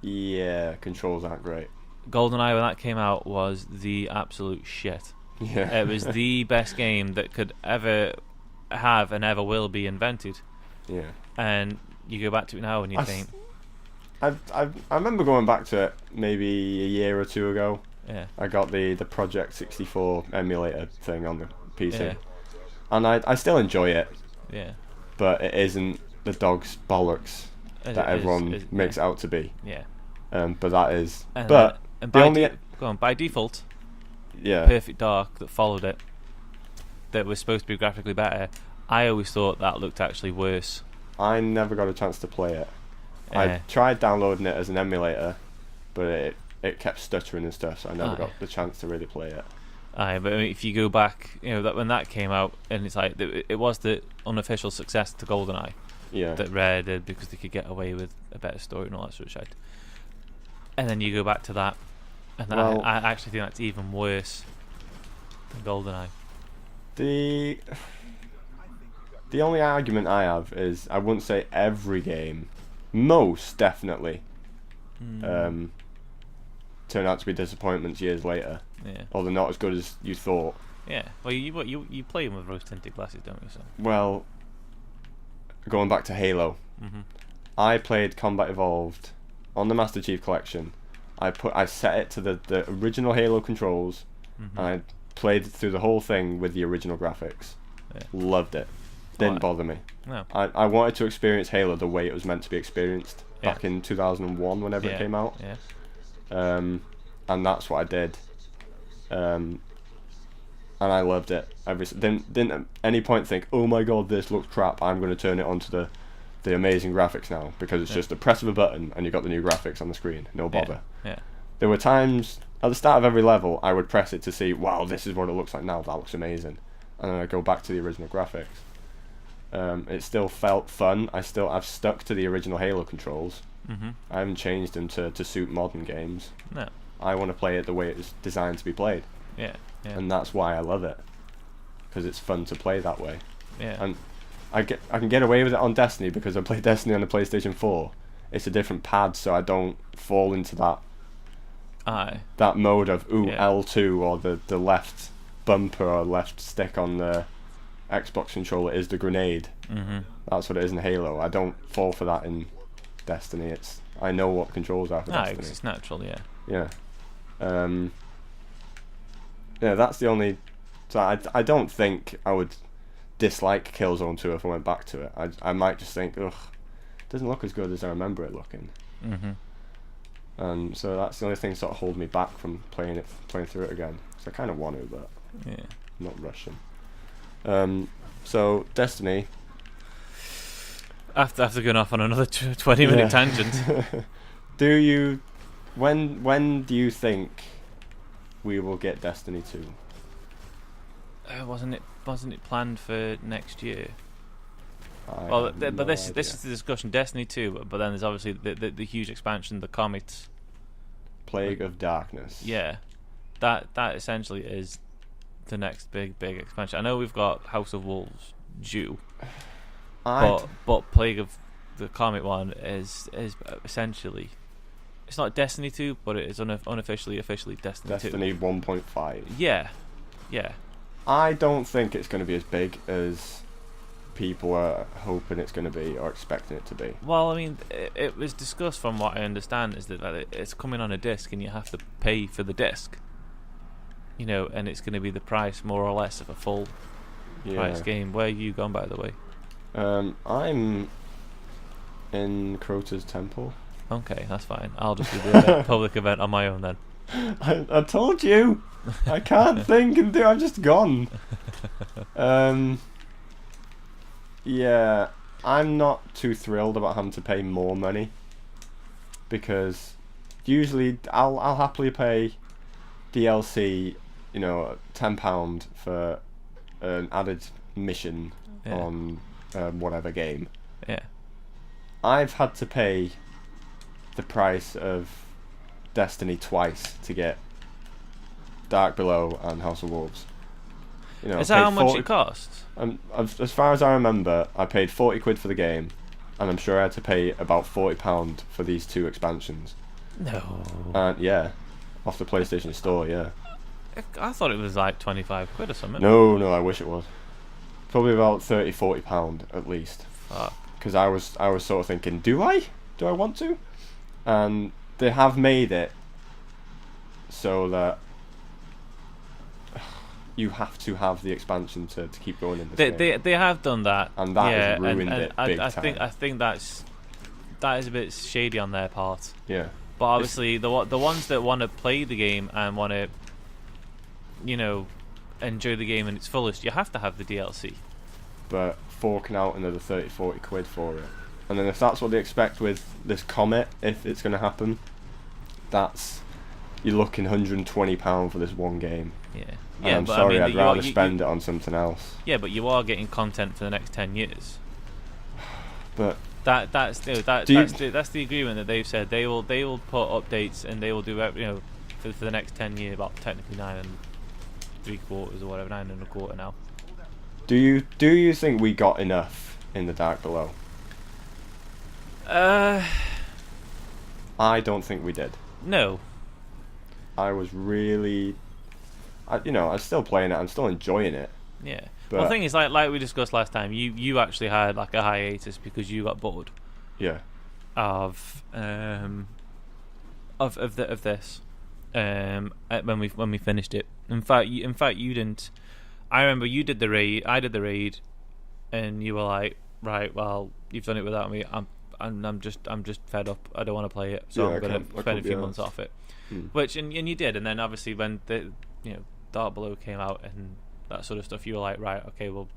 Yeah, controls aren't great. GoldenEye, when that came out, was the absolute shit. Yeah. It was the best game that could ever have and ever will be invented. Yeah. And you go back to it now and you think... I remember going back to it maybe a year or two ago. Yeah. I got the Project 64 emulator thing on the PC. Yeah. And I still enjoy it. Yeah. But it isn't the dog's bollocks that everyone makes it out to be. Yeah. But that is... By default... Yeah. Perfect Dark that followed it, that was supposed to be graphically better, I always thought that looked actually worse. I never got a chance to play it. I tried downloading it as an emulator, but it kept stuttering and stuff, so I never got the chance to really play it. But I mean, if you go back, that when that came out, and it's like it was the unofficial success to GoldenEye. Yeah. That Rare did because they could get away with a better story and all that sort of shit. And then you go back to that. And I actually think that's even worse than GoldenEye. The only argument I have is I wouldn't say every game, most definitely, turn out to be disappointments years later. Yeah. Or they're not as good as you thought. Yeah. Well, you play them with rose tinted glasses, don't you? So. Well, going back to Halo, I played Combat Evolved on the Master Chief Collection. I set it to the original Halo controls, and I played through the whole thing with the original graphics. Yeah. Loved it. Didn't bother me. No. I wanted to experience Halo the way it was meant to be experienced back in 2001, whenever it came out. Yeah. And that's what I did. And I loved it. Didn't at any point think, oh my god, this looks crap, I'm going to turn it onto the amazing graphics now, because it's just a press of a button and you got the new graphics on the screen. No bother. Yeah. There were times at the start of every level I would press it to see, wow, this is what it looks like now, that looks amazing, and then I go back to the original graphics. It still felt fun. I've stuck to the original Halo controls. I haven't changed them to suit modern games. No. I want to play it the way it was designed to be played. Yeah. And that's why I love it, because it's fun to play that way. Yeah. And I can get away with it on Destiny because I play Destiny on the PlayStation 4. It's a different pad, so I don't fall into that mode of L2 or the left bumper or left stick on the Xbox controller is the grenade. That's what it is in Halo. I don't fall for that in Destiny. I know what controls are for Destiny. It's natural, yeah. Yeah. Yeah, that's the only... So I don't think I would dislike Killzone 2 if I went back to it. I might just think, ugh, it doesn't look as good as I remember it looking. And so that's the only thing sort of holding me back from playing through it again. So I kind of want to, but I'm not rushing. So Destiny. After going off on another 20-minute tangent. When do you think we will get Destiny 2? Wasn't it planned for next year? This is the discussion. Destiny 2, but then there's obviously the huge expansion, the Comet, Plague of Darkness. Yeah, that essentially is the next big expansion. I know we've got House of Wolves due, but Plague of the Comet one is essentially It's not Destiny 2, but it is unofficially Destiny 2. Destiny 1.5. Yeah. I don't think it's going to be as big as people are hoping it's going to be or expecting it to be. Well, I mean, it was discussed, from what I understand, is that it's coming on a disc and you have to pay for the disc. And it's going to be the price, more or less, of a full price game. Where are you gone, by the way? I'm in Crota's Temple. Okay, that's fine. I'll just do the public event on my own then. I told you! I can't think and do. I'm just gone. Yeah, I'm not too thrilled about having to pay more money, because usually I'll happily pay DLC, £10 for an added mission on whatever game. Yeah. I've had to pay the price of Destiny twice to get Dark Below and House of Wolves. Is that how much it costs? As far as I remember, I paid 40 quid for the game, and I'm sure I had to pay about £40 for these 2 expansions. No. Yeah, off the PlayStation Store, yeah. I thought it was like 25 quid or something. No, I wish it was. Probably about £30-40 at least. Fuck. Because I was sort of thinking, do I want to? And they have made it so that you have to have the expansion to keep going in this game. They have done that, and that has ruined it big time. I think that is a bit shady on their part. Yeah. But obviously, the ones that want to play the game and want to, enjoy the game in its fullest, you have to have the DLC. But forking out another 30-40 quid for it, and then if that's what they expect with this Comet, if it's going to happen, you're looking £120 for this one game. Yeah. And I'm sorry, I'd rather spend it on something else. Yeah, but you are getting content for the next 10 years. But that's the agreement that they've said. They will put updates, and they will do for the next 10 years, about technically 9 3/4 or whatever, 9 1/4 now. Do you think we got enough in the Dark Below? I don't think we did. No. I was really, I'm still playing it. I'm still enjoying it. Yeah. Well, the thing is, like we discussed last time, you actually had like a hiatus because you got bored. Yeah. Of this. When we finished it. In fact, you didn't. I remember you did the raid. I did the raid, and you were like, "Right, well, you've done it without me. I'm just fed up. I don't want to play it, so I'm gonna spend a few months off it." Which and you did, and then obviously when the Dark Below came out and that sort of stuff, you were like, "Right, okay, well,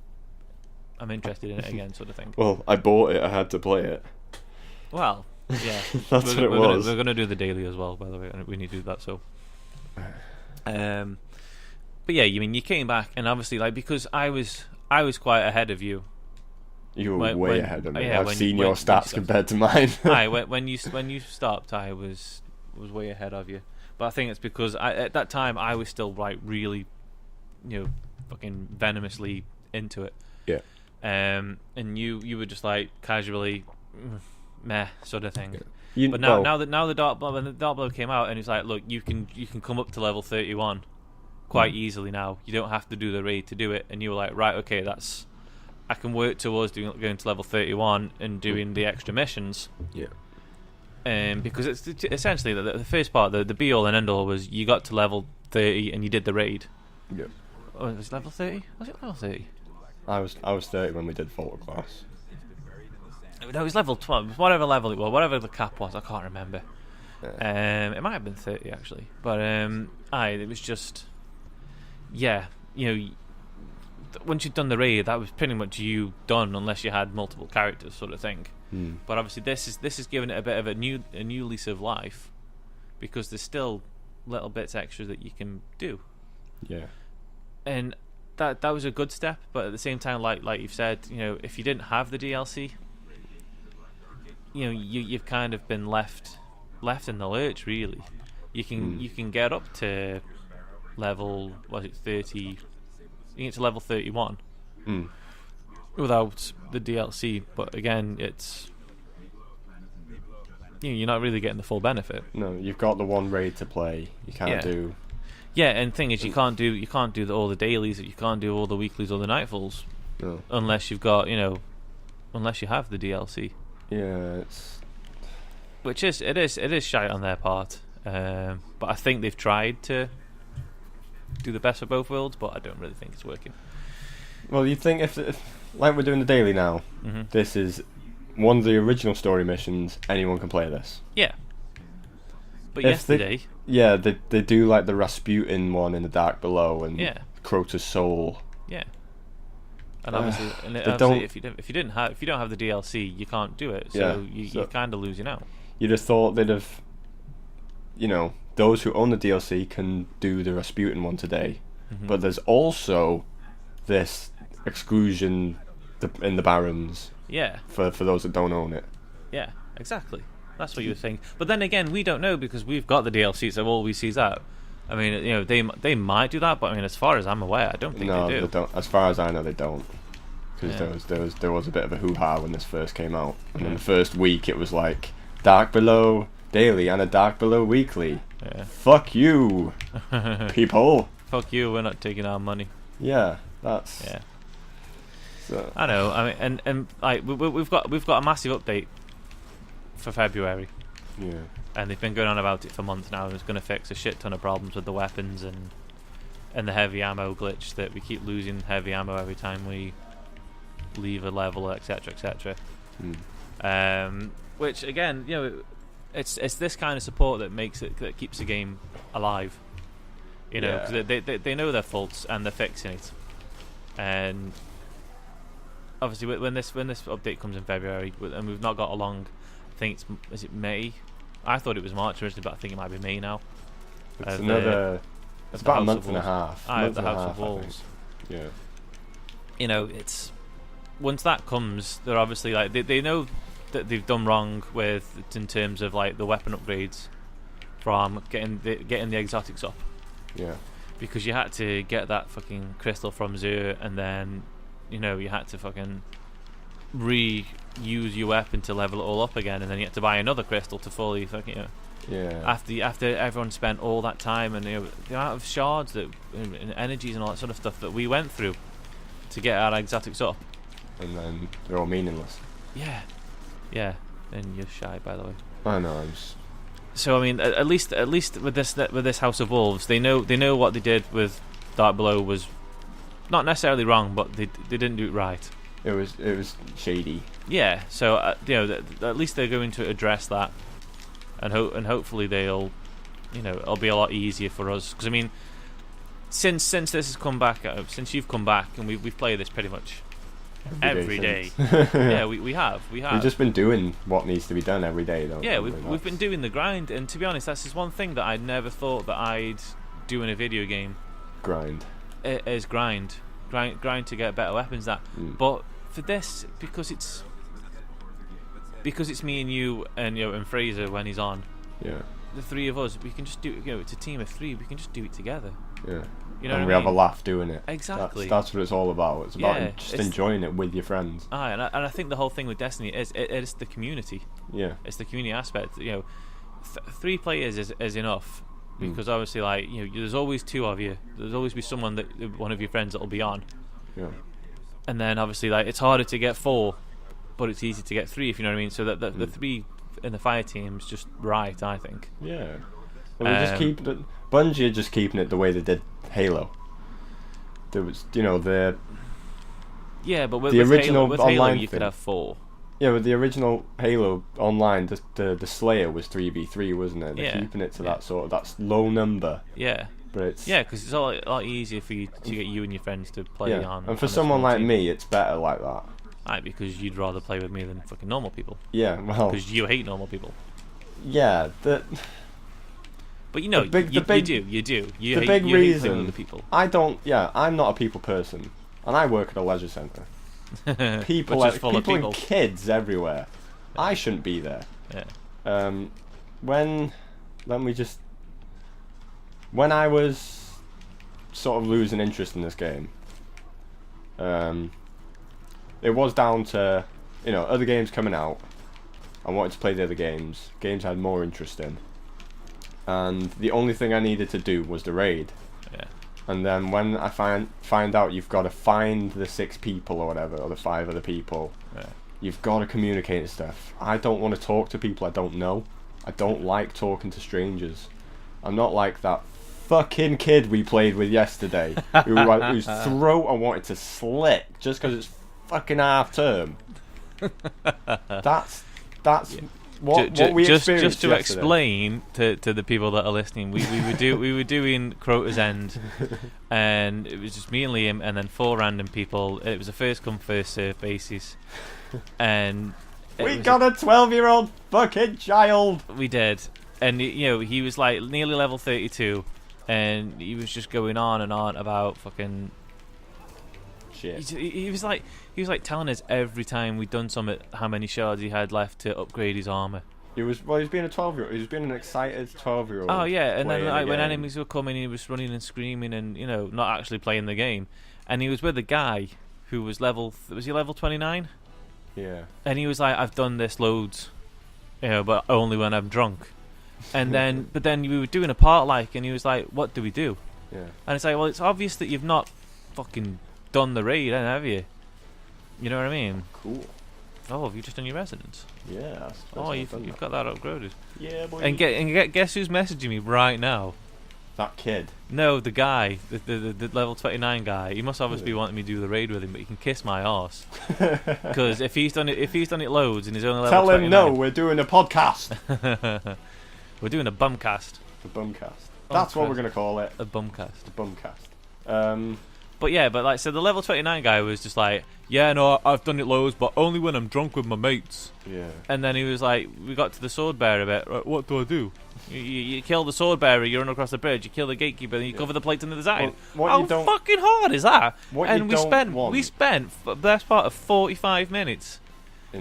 I'm interested in it again," sort of thing. Well, I bought it. I had to play it. Well, yeah, that's what it was. We're gonna do the daily as well, by the way, and we need to do that. So, but yeah, you came back, and obviously, like, because I was quite ahead of you. You were way ahead of me. I've seen your stats compared to mine. when you stopped, I was way ahead of you. But I think it's because at that time I was still like really, fucking venomously into it. Yeah. And you were just like casually, meh sort of thing. Yeah. But now the Dark Blow, when the Dark Blow came out, and it's like, look, you can come up to level 31 quite easily now. You don't have to do the raid to do it. And you were like, right, okay, I can work towards going to level 31 and doing the extra missions. Yeah. Because it's essentially the first part, the be all and end all was you got to level 30 and you did the raid. Yeah. Oh, was it level 30? Was it level 30? I was 30 when we did Photo Class. No, it was level 12, whatever level it was, whatever the cap was, I can't remember. Yeah. It might have been 30 actually, but it was just, once you'd done the raid, that was pretty much you done, unless you had multiple characters, sort of thing. But obviously, this is giving it a bit of a new lease of life, because there's still little bits extra that you can do. Yeah. And that was a good step, but at the same time, like you've said, if you didn't have the DLC, you've kind of been left in the lurch, really. You can get up to level 30. You get to level 31 without the DLC, but again, it's you're not really getting the full benefit. No, you've got the one raid to play. You can't do. Yeah, and the thing is, you can't do all the dailies. You can't do all the weeklies or the nightfalls. No. Unless you've got, unless you have the DLC. Yeah, it's. Which it is shite on their part. But I think they've tried to do the best of both worlds, but I don't really think it's working. Well, you'd think if like we're doing the daily now, this is one of the original story missions. Anyone can play this. Yeah. But If yesterday... they do like the Rasputin one in the Dark Below and Crota's Soul. Yeah. And obviously, if you don't have the DLC, you can't do it. So you're kind of losing out. You'd have thought they'd have, those who own the DLC can do the Rasputin one today, but there's also this exclusion in the Barons. Yeah. For those that don't own it. Yeah, exactly. That's what you were saying. But then again, we don't know because we've got the DLC, so all we see is that. I mean, they might do that, but I mean, as far as I'm aware, I don't think they do. They don't. As far as I know, they don't. Because there was a bit of a hoo-ha when this first came out, and in the first week it was like Dark Below Daily and a Dark Below Weekly. Yeah. Fuck you, people. Fuck you. We're not taking our money. Yeah, that's. Yeah. So. I know. I mean, and like we've got a massive update for February. Yeah. And they've been going on about it for months now. And it's going to fix a shit ton of problems with the weapons and the heavy ammo glitch that we keep losing heavy ammo every time we leave a level, etc., etc. Which again, it's this kind of support that keeps the game alive. Because they know their faults and they're fixing it. And obviously, when this update comes in February, and we've not got a long. I think is it May? I thought it was March originally, but I think it might be May now. It's it's about a month and a half. The House of Wolves. Yeah. It's once that comes, they're obviously like they know that they've done wrong with in terms of like the weapon upgrades from getting the exotics up. Yeah. Because you had to get that fucking crystal from Zur, and then you had to fucking reuse your weapon to level it all up again, and then you had to buy another crystal to fully fucking after everyone spent all that time and the amount of shards and energies and all that sort of stuff that we went through to get our exotics up, and then they're all meaningless. Yeah, and you're shy, by the way. I know. So I mean, at least with this House of Wolves, they know what they did with Dark Below was not necessarily wrong, but they didn't do it right. It was shady. Yeah, so at least they're going to address that, and hopefully they'll, it'll be a lot easier for us. Because I mean, since this has come back, since you've come back, and we've played this pretty much every day. Yeah, we have. We've just been doing what needs to be done every day, though. Yeah, we've been doing the grind, and to be honest, that's just one thing that I never thought that I'd do in a video game. Grind. It is grind to get better weapons. But for this, because it's me and you and Fraser when he's on. Yeah. The three of us, we can just do. It's a team of three. We can just do it together. Yeah. And we have a laugh doing it. Exactly. That's what it's all about. It's about just enjoying it with your friends. And I think the whole thing with Destiny is the community. Yeah. It's the community aspect. 3 players is enough. Because obviously, like there's always 2 of you. There's always be someone one of your friends that'll be on. Yeah. And then obviously, like it's harder to get 4, but it's easy to get 3. If you know what I mean. So that the 3 in the fire team's just right, I think. Yeah. Well, we just keep it. Bungie are just keeping it the way they did Halo. There was, the. Yeah, but with original with online Halo, you thing. could have 4. Yeah, with the original Halo online, the Slayer was 3v3, wasn't it? They're keeping it to that low number. Yeah. But it's because it's a lot easier for you to get you and your friends to play on. And for someone like me, it's better like that. Right, because you'd rather play with me than fucking normal people. Yeah, well. Because you hate normal people. Yeah, But you do. You hate playing with the people. I don't. Yeah, I'm not a people person, and I work at a leisure centre. People and kids everywhere. Yeah. I shouldn't be there. Yeah. When I was sort of losing interest in this game, it was down to other games coming out, I wanted to play the other games. Games I had more interest in. And the only thing I needed to do was the raid. Yeah. And then when I find out you've got to find the 6 people or whatever, or the 5 other people, you've got to communicate and stuff. I don't want to talk to people I don't know. I don't like talking to strangers. I'm not like that fucking kid we played with yesterday, whose throat I wanted to slit just because it's fucking half term. That's what we experienced just to yesterday. Explain to the people that are listening, we were doing Crota's End, and it was just me and Liam, and then 4 random people. It was a first come first serve basis, and we got a 12-year-old fucking child. We did, and he was like nearly level 32, and he was just going on and on about fucking shit. He was like telling us every time we'd done something how many shards he had left to upgrade his armor. He was being a 12-year-old. He was being an excited 12-year-old. Oh yeah, and then like when enemies were coming, he was running and screaming and not actually playing the game. And he was with a guy who was was he level 29? Yeah. And he was like, I've done this loads, but only when I'm drunk. And then but then we were doing a part and he was like, what do we do? Yeah. And it's like, well, it's obvious that you've not fucking done the raid, have you? You know what I mean? Cool. Oh, have you just done your residence? Yeah. You've got that upgraded. Yeah, boy. And guess who's messaging me right now? That kid. No, the guy, the level 29 guy. He must obviously be wanting me to do the raid with him, but he can kiss my arse. Because if he's done it loads and he's only level 29. Tell him no, we're doing a podcast. We're doing a bumcast. A bumcast. That's what we're gonna call it. A bumcast. A bumcast. But so the level 29 guy was just like, yeah, no, I've done it loads, but only when I'm drunk with my mates. Yeah. And then he was like, we got to the sword bearer bit. Right, what do I do? You kill the sword bearer, you run across the bridge, you kill the gatekeeper, and you cover the plates on the other side. How fucking hard is that? We spent the best part of 45 minutes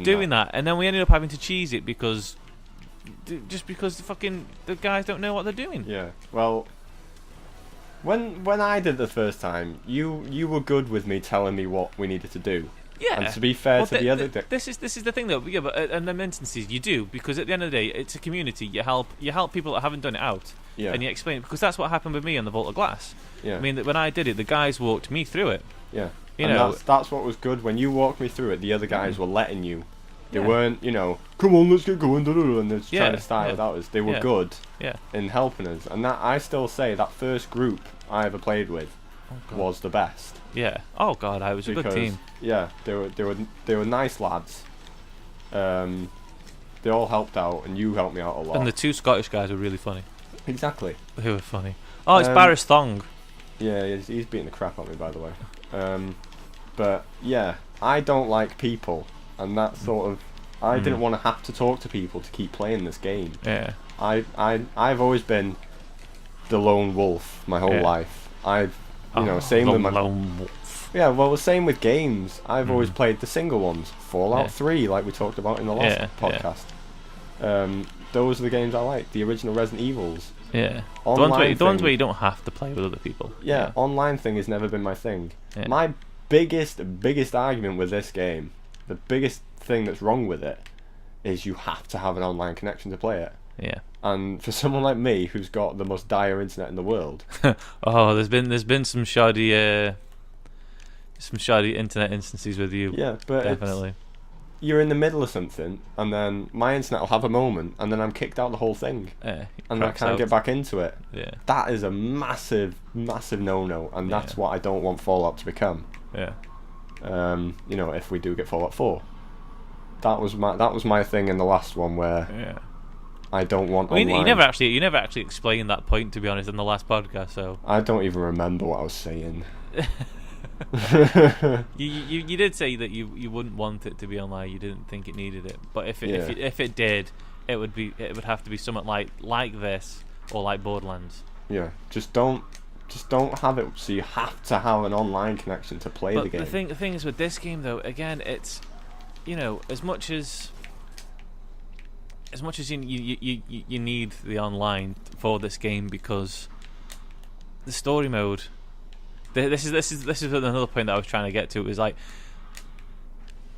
doing that, and then we ended up having to cheese it because the guys don't know what they're doing. Yeah. Well, when I did the first time, you were good with me telling me what we needed to do. Yeah. And to be fair to the other, this is the thing though. Yeah, but in them instances you do, because at the end of the day, it's a community. You help people that haven't done it out. Yeah. And you explain, because that's what happened with me on the Vault of Glass. Yeah. I mean, when I did it, the guys walked me through it. Yeah. That's what was good. When you walked me through it, the other guys were letting you. They weren't, come on, let's get going, and they're trying to style without us. They were good in helping us. And that I still say that first group I ever played with was the best. Yeah. Oh God, I was a good team. Yeah, they were nice lads. They all helped out, and you helped me out a lot. And the 2 Scottish guys were really funny. Exactly. They were funny. Oh, it's Barris Thong. Yeah, he's beating the crap out of me, by the way. But yeah, I don't like people. And that sort of, I didn't want to have to talk to people to keep playing this game. Yeah. I've always been the lone wolf my whole life. Same with my lone wolf. Yeah, well, the same with games. I've always played the single ones. Fallout 3, like we talked about in the last podcast. Those are the games I like. The original Resident Evils. Yeah. The ones where you don't have to play with other people. Yeah, online thing has never been my thing. Yeah. My biggest argument with this game, the biggest thing that's wrong with it, is you have to have an online connection to play it. Yeah. And for someone like me, who's got the most dire internet in the world, there's been some shoddy internet instances with you. Yeah, but definitely. You're in the middle of something, and then my internet will have a moment, and then I'm kicked out the whole thing, and I can't get back into it. Yeah. That is a massive no-no, and that's what I don't want Fallout to become. Yeah. If we do get Fallout 4, that was my thing in the last one where I don't want. You never actually explained that point, to be honest, in the last podcast. So I don't even remember what I was saying. you did say that you wouldn't want it to be online. You didn't think it needed it, but if it did, it would have to be something like this or like Borderlands. Yeah, just don't have it so you have to have an online connection to play the game. The thing is with this game though, again, it's as much as you need the online for this game, because the story mode. This is another point that I was trying to get to. It was like,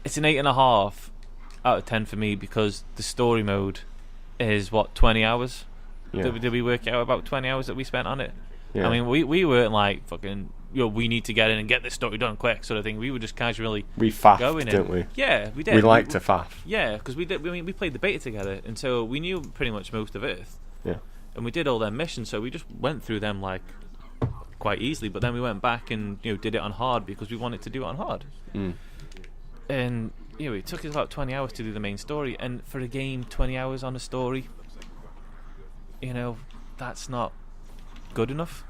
it's an 8.5 out of 10 for me because the story mode is 20 hours. Yeah. Did we work out about 20 hours that we spent on it? Yeah. I mean, we weren't like fucking, we need to get in and get this story done quick sort of thing. We were just casually faffed, didn't we? Yeah, we did. We liked to faff. Yeah, because we did. I mean, we played the beta together, and so we knew pretty much most of Earth. Yeah. And we did all their missions, so we just went through them like quite easily. But then we went back and did it on hard because we wanted to do it on hard. And it took us about 20 hours to do the main story, and for a game, 20 hours on a story, that's not good enough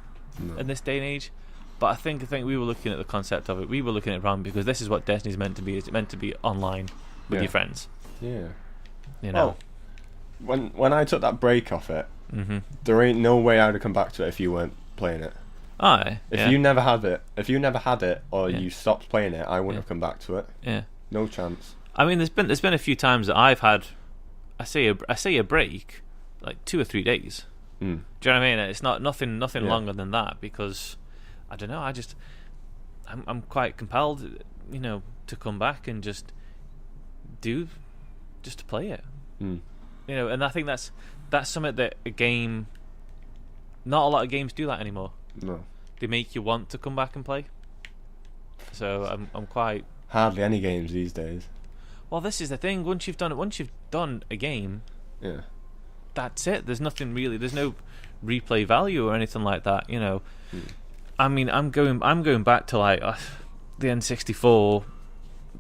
in this day and age. But I think we were looking at the concept of it. We were looking at it wrong because this is what Destiny's meant to be. It's meant to be online with your friends. Yeah. Well, when I took that break off it, there ain't no way I'd have come back to it if you weren't playing it. If you never had it, or you stopped playing it, I wouldn't have come back to it. Yeah. No chance. I mean, there's been a few times that I've had, I say a break, like 2 or 3 days. Do you know what I mean? It's not nothing longer than that because I don't know. I'm quite compelled, to come back and just to play it. And I think that's something that a game. Not a lot of games do that anymore. No. They make you want to come back and play. So I'm quite. Hardly any games these days. Well, this is the thing. Once you've done a game, that's it. There's nothing really. There's no replay value or anything like that. I mean, I'm going back to like the N64,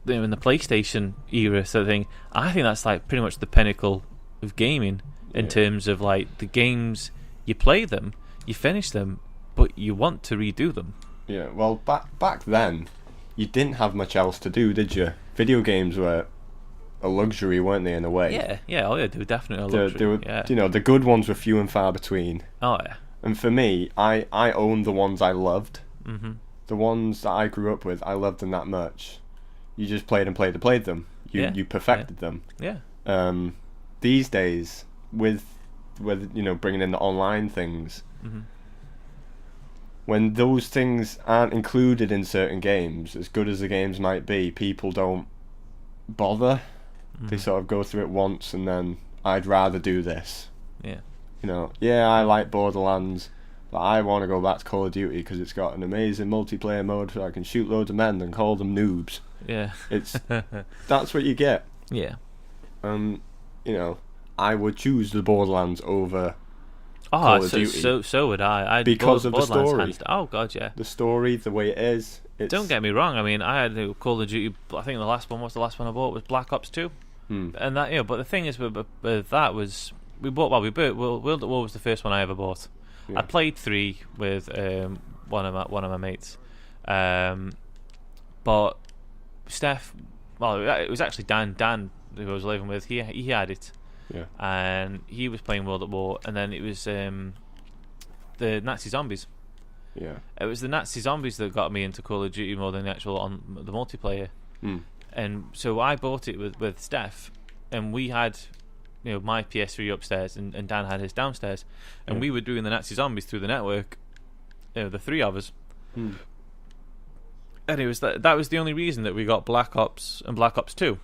in the PlayStation era sort of thing. I think that's like pretty much the pinnacle of gaming in terms of like the games you play them, you finish them, but you want to redo them. Yeah. Well, back then, you didn't have much else to do, did you? Video games were a luxury, weren't they, in a way? Yeah. Oh, yeah, they were definitely a luxury. They were, the good ones were few and far between. Oh, yeah. And for me, I owned the ones I loved. The ones that I grew up with, I loved them that much. You just played them. You perfected them. Yeah. These days, with bringing in the online things, when those things aren't included in certain games, as good as the games might be, people don't bother. They sort of go through it once and then, I'd rather do this. Yeah. I like Borderlands, but I want to go back to Call of Duty because it's got an amazing multiplayer mode so I can shoot loads of men and call them noobs. Yeah. That's what you get. Yeah. I would choose the Borderlands over Call of Duty. So would I. Because of the story. Oh god, yeah. The story, the way it is. Don't get me wrong. I mean, I had Call of Duty. I think the last one I bought was Black Ops 2, and that But the thing is with that was World at War was the first one I ever bought. Yeah. I played 3 with one of my mates, but Steph. Well, it was actually Dan who I was living with. He had it. Yeah. And he was playing World at War, and then it was the Nazi zombies. Yeah. It was the Nazi zombies that got me into Call of Duty more than the multiplayer. And so I bought it with Steph, and we had my PS3 upstairs, and Dan had his downstairs, and we were doing the Nazi zombies through the network. The 3 of us. And it was that was the only reason that we got Black Ops and Black Ops 2.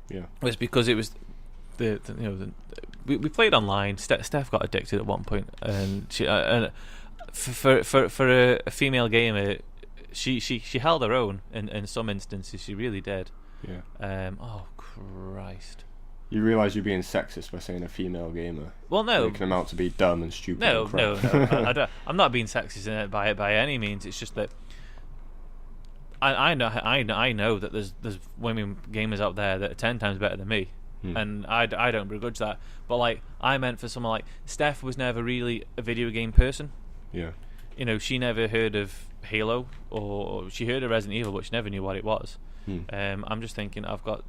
Yeah. Was because it was we played online. Steph got addicted at one point, and she for a female gamer, she held her own in some instances. She really did. Yeah. Oh Christ! You realise you're being sexist by saying a female gamer. Well, no, making them out to be dumb and stupid. No, and crap. no. I'm not being sexist in it by any means. It's just that I know that there's women gamers out there that are 10 times better than me. And I don't begrudge that, but like I meant for someone like Steph was never really a video game person. Yeah. She never heard of Halo, or she heard of Resident Evil, but she never knew what it was. I'm just thinking I've got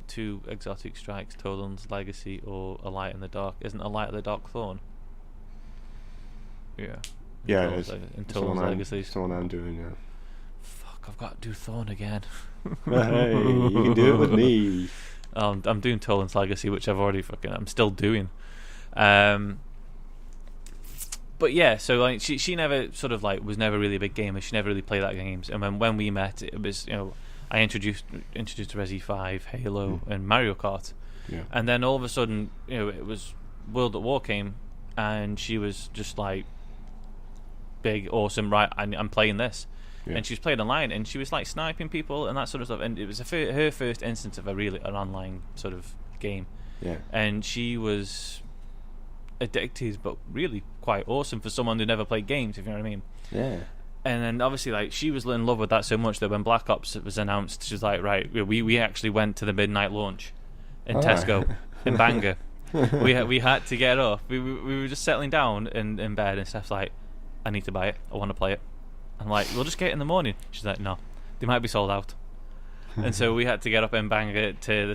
2 exotic strikes: Toland's Legacy or A Light in the Dark. Isn't A Light in the Dark Thorn? Yeah. Yeah, it is. In Toland's Legacy. It's the one I'm doing. Yeah. Fuck! I've got to do Thorn again. Hey, you can do it with me. I'm doing Toland's Legacy, which I'm still doing. But yeah, so like she never sort of like was never really a big gamer. She never really played that games. And when we met, it was I introduced to Resi 5, Halo, and Mario Kart. Yeah. And then all of a sudden, it was World at War came, and she was just like, big, awesome, right, I'm playing this. Yeah. And she was playing online, and she was like sniping people and that sort of stuff. And it was her first instance of an online sort of game. Yeah. And she was addicted, but really quite awesome for someone who never played games, if you know what I mean. Yeah. And then obviously, like, she was in love with that so much that when Black Ops was announced, she was like, right, we actually went to the midnight launch in Tesco in Bangor. we had to get up. We were just settling down in bed, and Steph's like, I need to buy it. I want to play it. I'm like, we'll just get it in the morning. She's like, no, they might be sold out. And so we had to get up and bang it to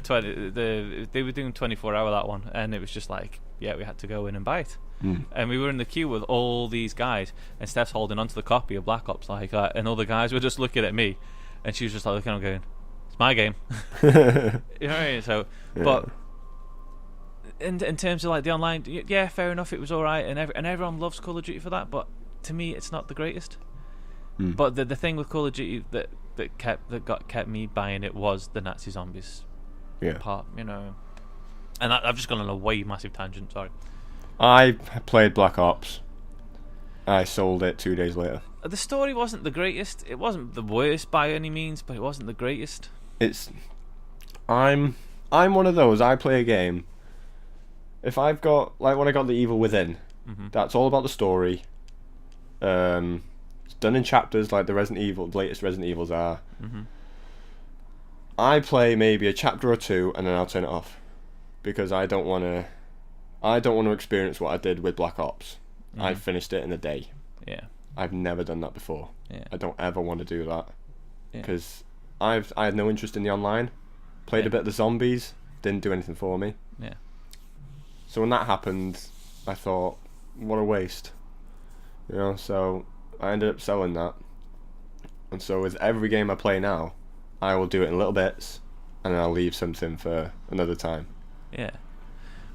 they were doing 24-hour that one, and it was just like, yeah, we had to go in and buy it. And we were in the queue with all these guys, and Steph's holding onto the copy of Black Ops like that, and all the guys were just looking at me, and she was just like looking at me going, it's my game. You know what I mean? So, yeah. But in terms of like the online, yeah, fair enough, it was alright, and everyone loves Call of Duty for that, but to me it's not the greatest. But the thing with Call of Duty that kept me buying it was the Nazi zombies part, And I've just gone on a way massive tangent. Sorry. I played Black Ops. I sold it 2 days later. The story wasn't the greatest. It wasn't the worst by any means, but it wasn't the greatest. I'm one of those. I play a game. If I've got, like, when I got The Evil Within, that's all about the story. It's done in chapters, like the latest Resident Evils are. I play maybe a chapter or two, and then I'll turn it off, because I don't want to experience what I did with Black Ops. I finished it in a day. Yeah. I've never done that before. Yeah. I don't ever want to do that, because I had no interest in the online. Played a bit of the zombies, didn't do anything for me. Yeah. So when that happened, I thought, what a waste. So I ended up selling that. And so with every game I play now, I will do it in little bits, and then I'll leave something for another time. Yeah.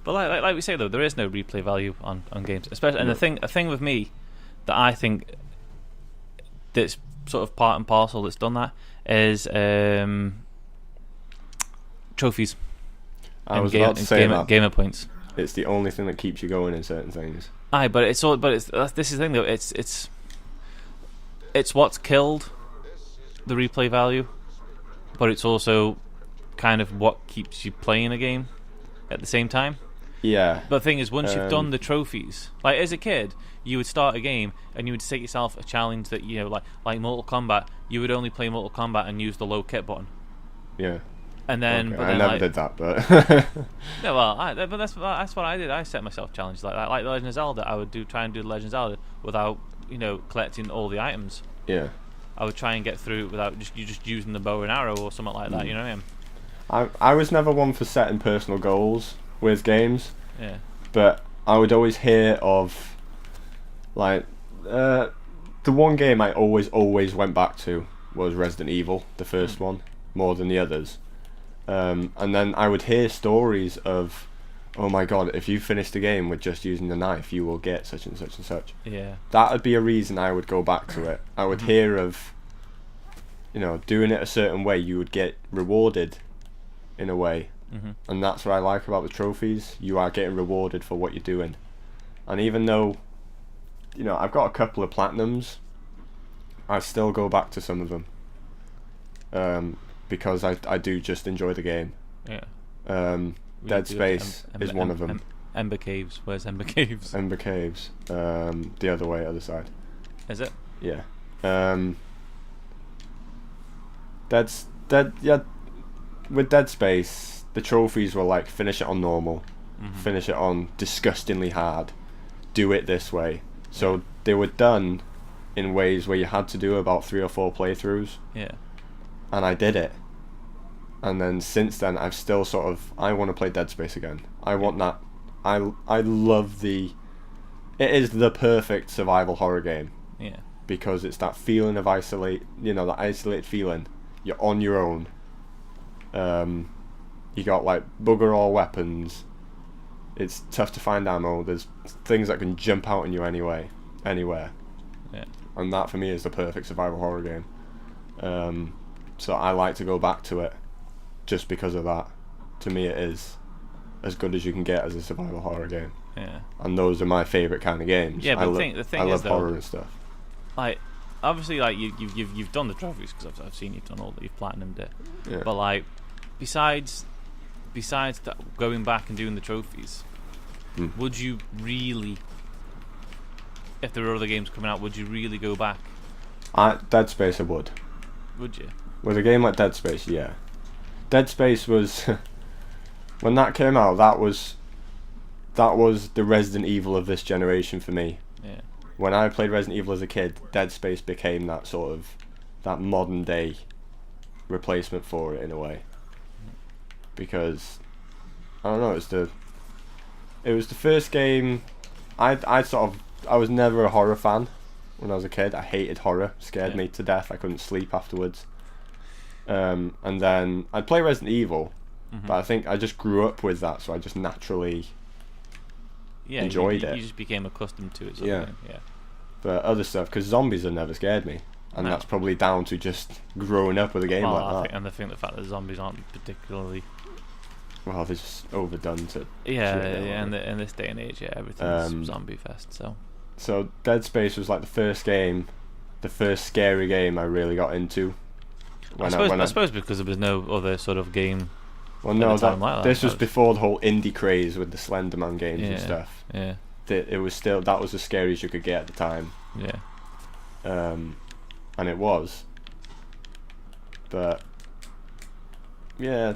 But like we say though, there is no replay value on games, especially. And a thing with me that I think that's sort of part and parcel that's done that is trophies. I was about to say that. Gamer points. It's the only thing that keeps you going in certain things. Aye, but this is the thing though. It's what's killed the replay value, but it's also kind of what keeps you playing a game at the same time. Yeah. But the thing is, once you've done the trophies, like as a kid, you would start a game and you would set yourself a challenge that like Mortal Kombat. You would only play Mortal Kombat and use the low kit button. Yeah. And then, okay. I never did that, but no, well, but that's what I did. I set myself challenges like that. Like The Legend of Zelda, I would try and do The Legend of Zelda without collecting all the items. Yeah. I would try and get through it without just using the bow and arrow or something like that. You know what I mean? I was never one for setting personal goals with games. Yeah. But I would always hear of, like, the one game I always went back to was Resident Evil, the first one, more than the others. And then I would hear stories of, oh my god, if you finish the game with just using the knife, you will get such and such and such. Yeah. That would be a reason I would go back to it. I would hear of, doing it a certain way, you would get rewarded in a way. And that's what I like about the trophies. You are getting rewarded for what you're doing. And even though, I've got a couple of platinums, I still go back to some of them. Because I do just enjoy the game. Yeah. Dead Space is one of them. Ember Caves. Where's Ember Caves? Ember Caves. The other way, other side. Is it? Yeah. Yeah. With Dead Space, the trophies were like, finish it on normal, finish it on disgustingly hard, do it this way. So they were done in ways where you had to do about 3 or 4 playthroughs. Yeah. And I did it. And then since then, I've still I want to play Dead Space again. I want that. I love it is the perfect survival horror game. Yeah. Because it's that feeling of that isolated feeling. You're on your own. You got like bugger all weapons. It's tough to find ammo. There's things that can jump out on you anywhere. Yeah. And that for me is the perfect survival horror game. So I like to go back to it, just because of that. To me, it is as good as you can get as a survival horror game. Yeah. And those are my favourite kind of games. Yeah, but the thing I love is, though, horror and stuff. Like, obviously, like you've done the trophies, because I've seen you've done all that, you've platinumed it. Yeah. But like, besides that, going back and doing the trophies, would you really, if there were other games coming out, would you really go back? Dead Space, I would. Would you? With a game like Dead Space, yeah. Dead Space was when that came out. That was the Resident Evil of this generation for me. Yeah. When I played Resident Evil as a kid, Dead Space became that that modern day replacement for it in a way. Because I don't know, it was the first game. I was never a horror fan when I was a kid. I hated horror, scared me to death. I couldn't sleep afterwards. And then I'd play Resident Evil, but I think I just grew up with that, so I just naturally enjoyed it. You just became accustomed to it. Yeah. Yeah. But other stuff, because zombies have never scared me, and that's probably down to just growing up with a game like that. And I think the fact that zombies aren't particularly, well, they're just overdone to. And in this day and age, everything's zombie fest. So Dead Space was like the first scary game I really got into. I suppose because there was no other sort of game. Well, no, this was before the whole indie craze with the Slenderman games and stuff. Yeah. It was still, that was as scary as you could get at the time. Yeah. And it was. But yeah,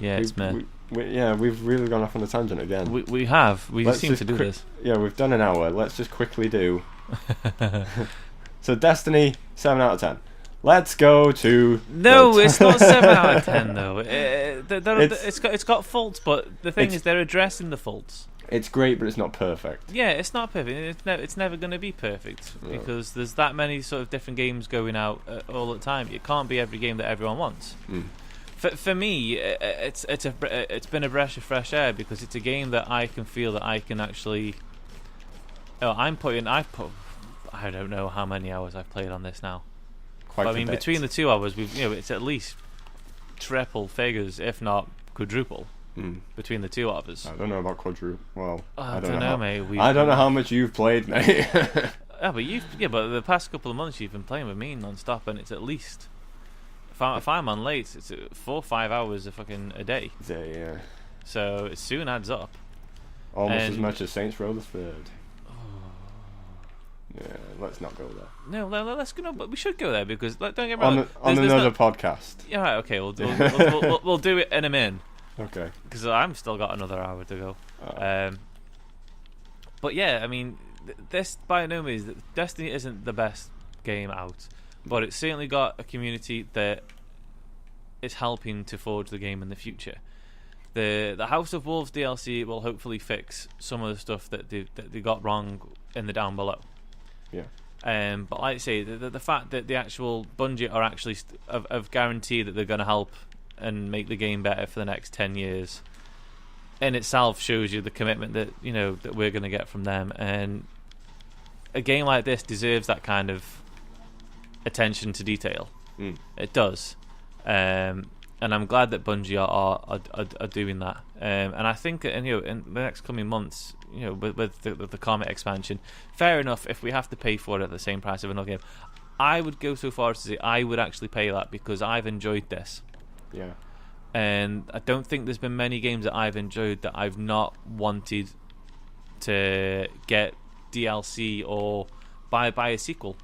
it's meh. We've really gone off on a tangent again. We have. We seem to do this. Yeah, we've done an hour. Let's just quickly do. So Destiny, 7 out of 10. Let's go to. No, it's not 7 out of 10 though. It's got faults, but the thing is, they're addressing the faults. It's great, but it's not perfect. Yeah, it's not perfect. It's never going to be perfect because there's that many sort of different games going out all the time. It can't be every game that everyone wants. For me, it's been a breath of fresh air because it's a game that I can feel that I can actually. I don't know how many hours I've played on this now. Quite. But, between the 2 hours, it's at least triple figures, if not quadruple, between the 2 hours. I don't know about quadruple. Well, I don't know, mate. I don't know how much you've played, mate. But the past couple of months you've been playing with me non-stop, and it's at least. If I'm on late, it's 4 or 5 hours a day. Yeah. So it soon adds up. Almost as much as Saints Row the Third. Yeah, let's not go there. No, let's go. But we should go there because don't get me wrong. On another podcast. Yeah, right, okay. We'll do it in a min. Okay. Because I've still got another hour to go. But yeah, I mean, this by no means, Destiny isn't the best game out, but it's certainly got a community that is helping to forge the game in the future. The House of Wolves DLC will hopefully fix some of the stuff that they got wrong in the down below. Yeah. But like I say, the fact that the actual Bungie are actually have guaranteed that they're going to help and make the game better for the next 10 years in itself shows you the commitment that that we're going to get from them. And a game like this deserves that kind of attention to detail. It does. And I'm glad that Bungie are doing that. And I think in the next coming months, with the Comet expansion, fair enough if we have to pay for it at the same price of another game. I would go so far as to say I would actually pay that because I've enjoyed this. Yeah. And I don't think there's been many games that I've enjoyed that I've not wanted to get DLC or buy a sequel.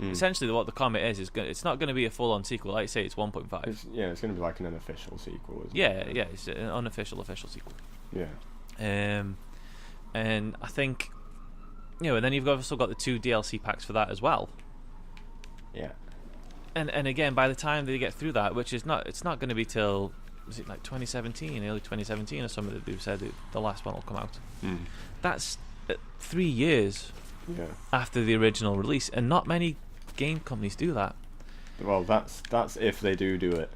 Essentially, what the Comet is it's not going to be a full-on sequel. Like I say, it's 1.5. It's going to be like an unofficial sequel, isn't it? Yeah, it's an unofficial sequel. Yeah. And I think, and then you've also got the 2 DLC packs for that as well. Yeah. And again, by the time they get through that, which it's not going to be till, is it like 2017, early 2017 or something that they've said the last one will come out. That's 3 years after the original release, and not many game companies do that. Well, that's if they do it.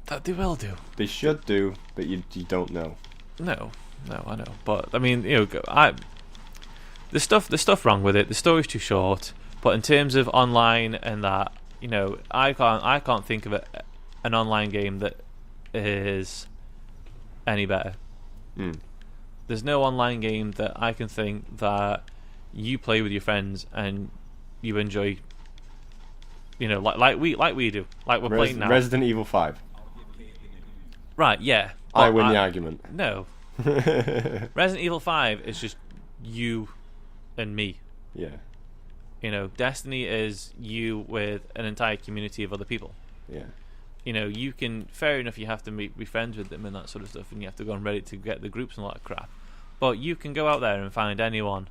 That they will do. They should do, but you don't know. No, I know. But I mean, the stuff wrong with it. The story's too short. But in terms of online and that, You know, I can't think of an online game that is any better. There's no online game that I can think that you play with your friends and you enjoy. You know, like we do, like we're playing now. Resident Evil 5. Right? Yeah. I win the argument. No. Resident Evil 5 is just you and me. Yeah. You know, Destiny is you with an entire community of other people. Yeah. You know, you can, fair enough, you have to be friends with them and that sort of stuff, and you have to go on Reddit to get the groups and all that crap. But you can go out there and find anyone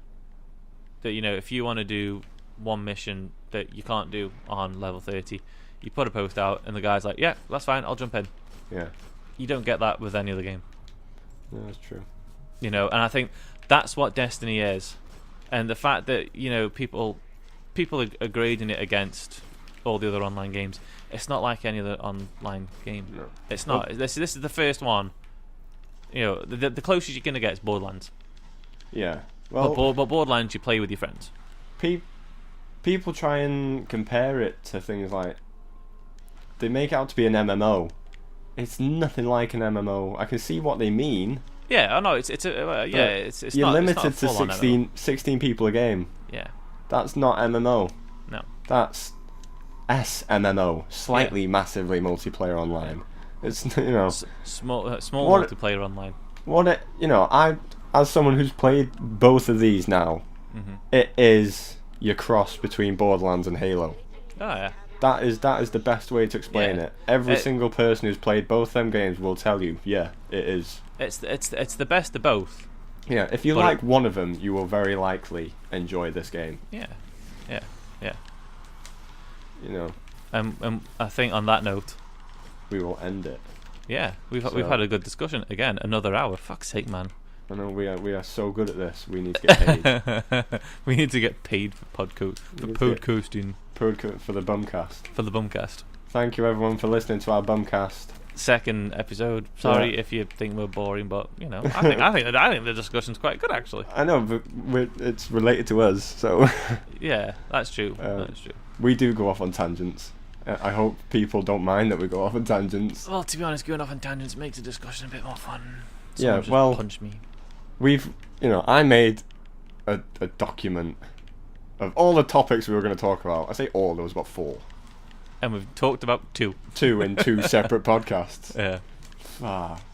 that, you know, if you want to do one mission that you can't do on level 30, you put a post out and the guy's like, yeah, that's fine, I'll jump in. Yeah. You don't get that with any other game. No, that's true. You know, and I think that's what Destiny is. And the fact that, you know, people are grading it against all the other online games. It's not like any other online game. No. It's not. This is the first one. You know, the closest you're gonna get is Borderlands. Yeah. Well, but Borderlands you play with your friends. People try and compare it to things like, they make it out to be an MMO. It's nothing like an MMO. I can see what they mean. Yeah, I know. It's you're not, limited it's not to 16 people a game. Yeah. That's not MMO. No. That's SMMO, slightly massively multiplayer online. It's, you know, small multiplayer online. I, as someone who's played both of these now, it is your cross between Borderlands and Halo. Oh yeah. That is the best way to explain it. Every single person who's played both them games will tell you, yeah, it is. It's the best of both. Yeah, if you like one of them, you will very likely enjoy this game. Yeah. You know. I think on that note, we will end it. Yeah, we've had a good discussion again. Another hour. Fuck's sake, man. I know we are so good at this. We need to get paid. We need to get paid for podcasting. For the Bumcast. For the Bumcast. Thank you everyone for listening to our Bumcast. Second episode. Sorry if you think we're boring, but you know, I think the discussion's quite good actually. I know, but it's related to us, so. Yeah, that's true. That's true. We do go off on tangents. I hope people don't mind that we go off on tangents. Well, to be honest, going off on tangents makes the discussion a bit more fun. Someone just punch me. I made a document of all the topics we were going to talk about. I say all, there was about 4. And we've talked about 2. 2 in 2 separate podcasts. Yeah.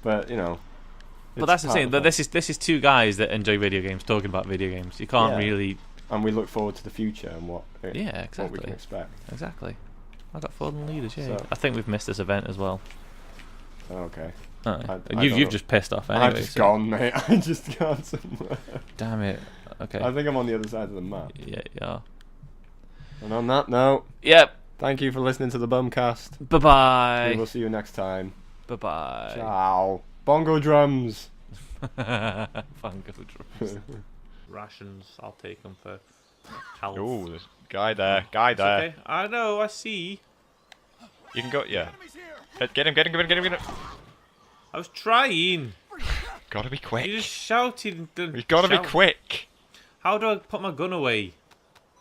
But you know. But that's the thing. This is 2 guys that enjoy video games talking about video games. You can't really. And we look forward to the future and what we can expect. Exactly. I got fallen leaders. Yeah. So, I think we've missed this event as well. Okay. You've just pissed off anyway. I've just gone, mate. I just gone somewhere. Damn it. Okay. I think I'm on the other side of the map. Yeah, you are. And on that note. Yep. Thank you for listening to the Bumcast. Bye-bye. We will see you next time. Bye-bye. Ciao. Bongo drums. Bongo drums. Rations. I'll take them for health. Oh, there's a guy there. Okay. I know. I see. You can go. Yeah. Get him. I was trying. Gotta be quick. You just shouted. You gotta be quick. How do I put my gun away?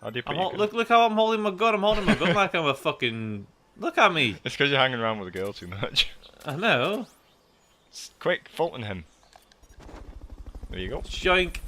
How do you put your gun? Look how I'm holding my gun. I'm holding my gun like I'm a fucking. Look at me. It's because you're hanging around with a girl too much. I know. Quick, Fulton him. There you go. Joink.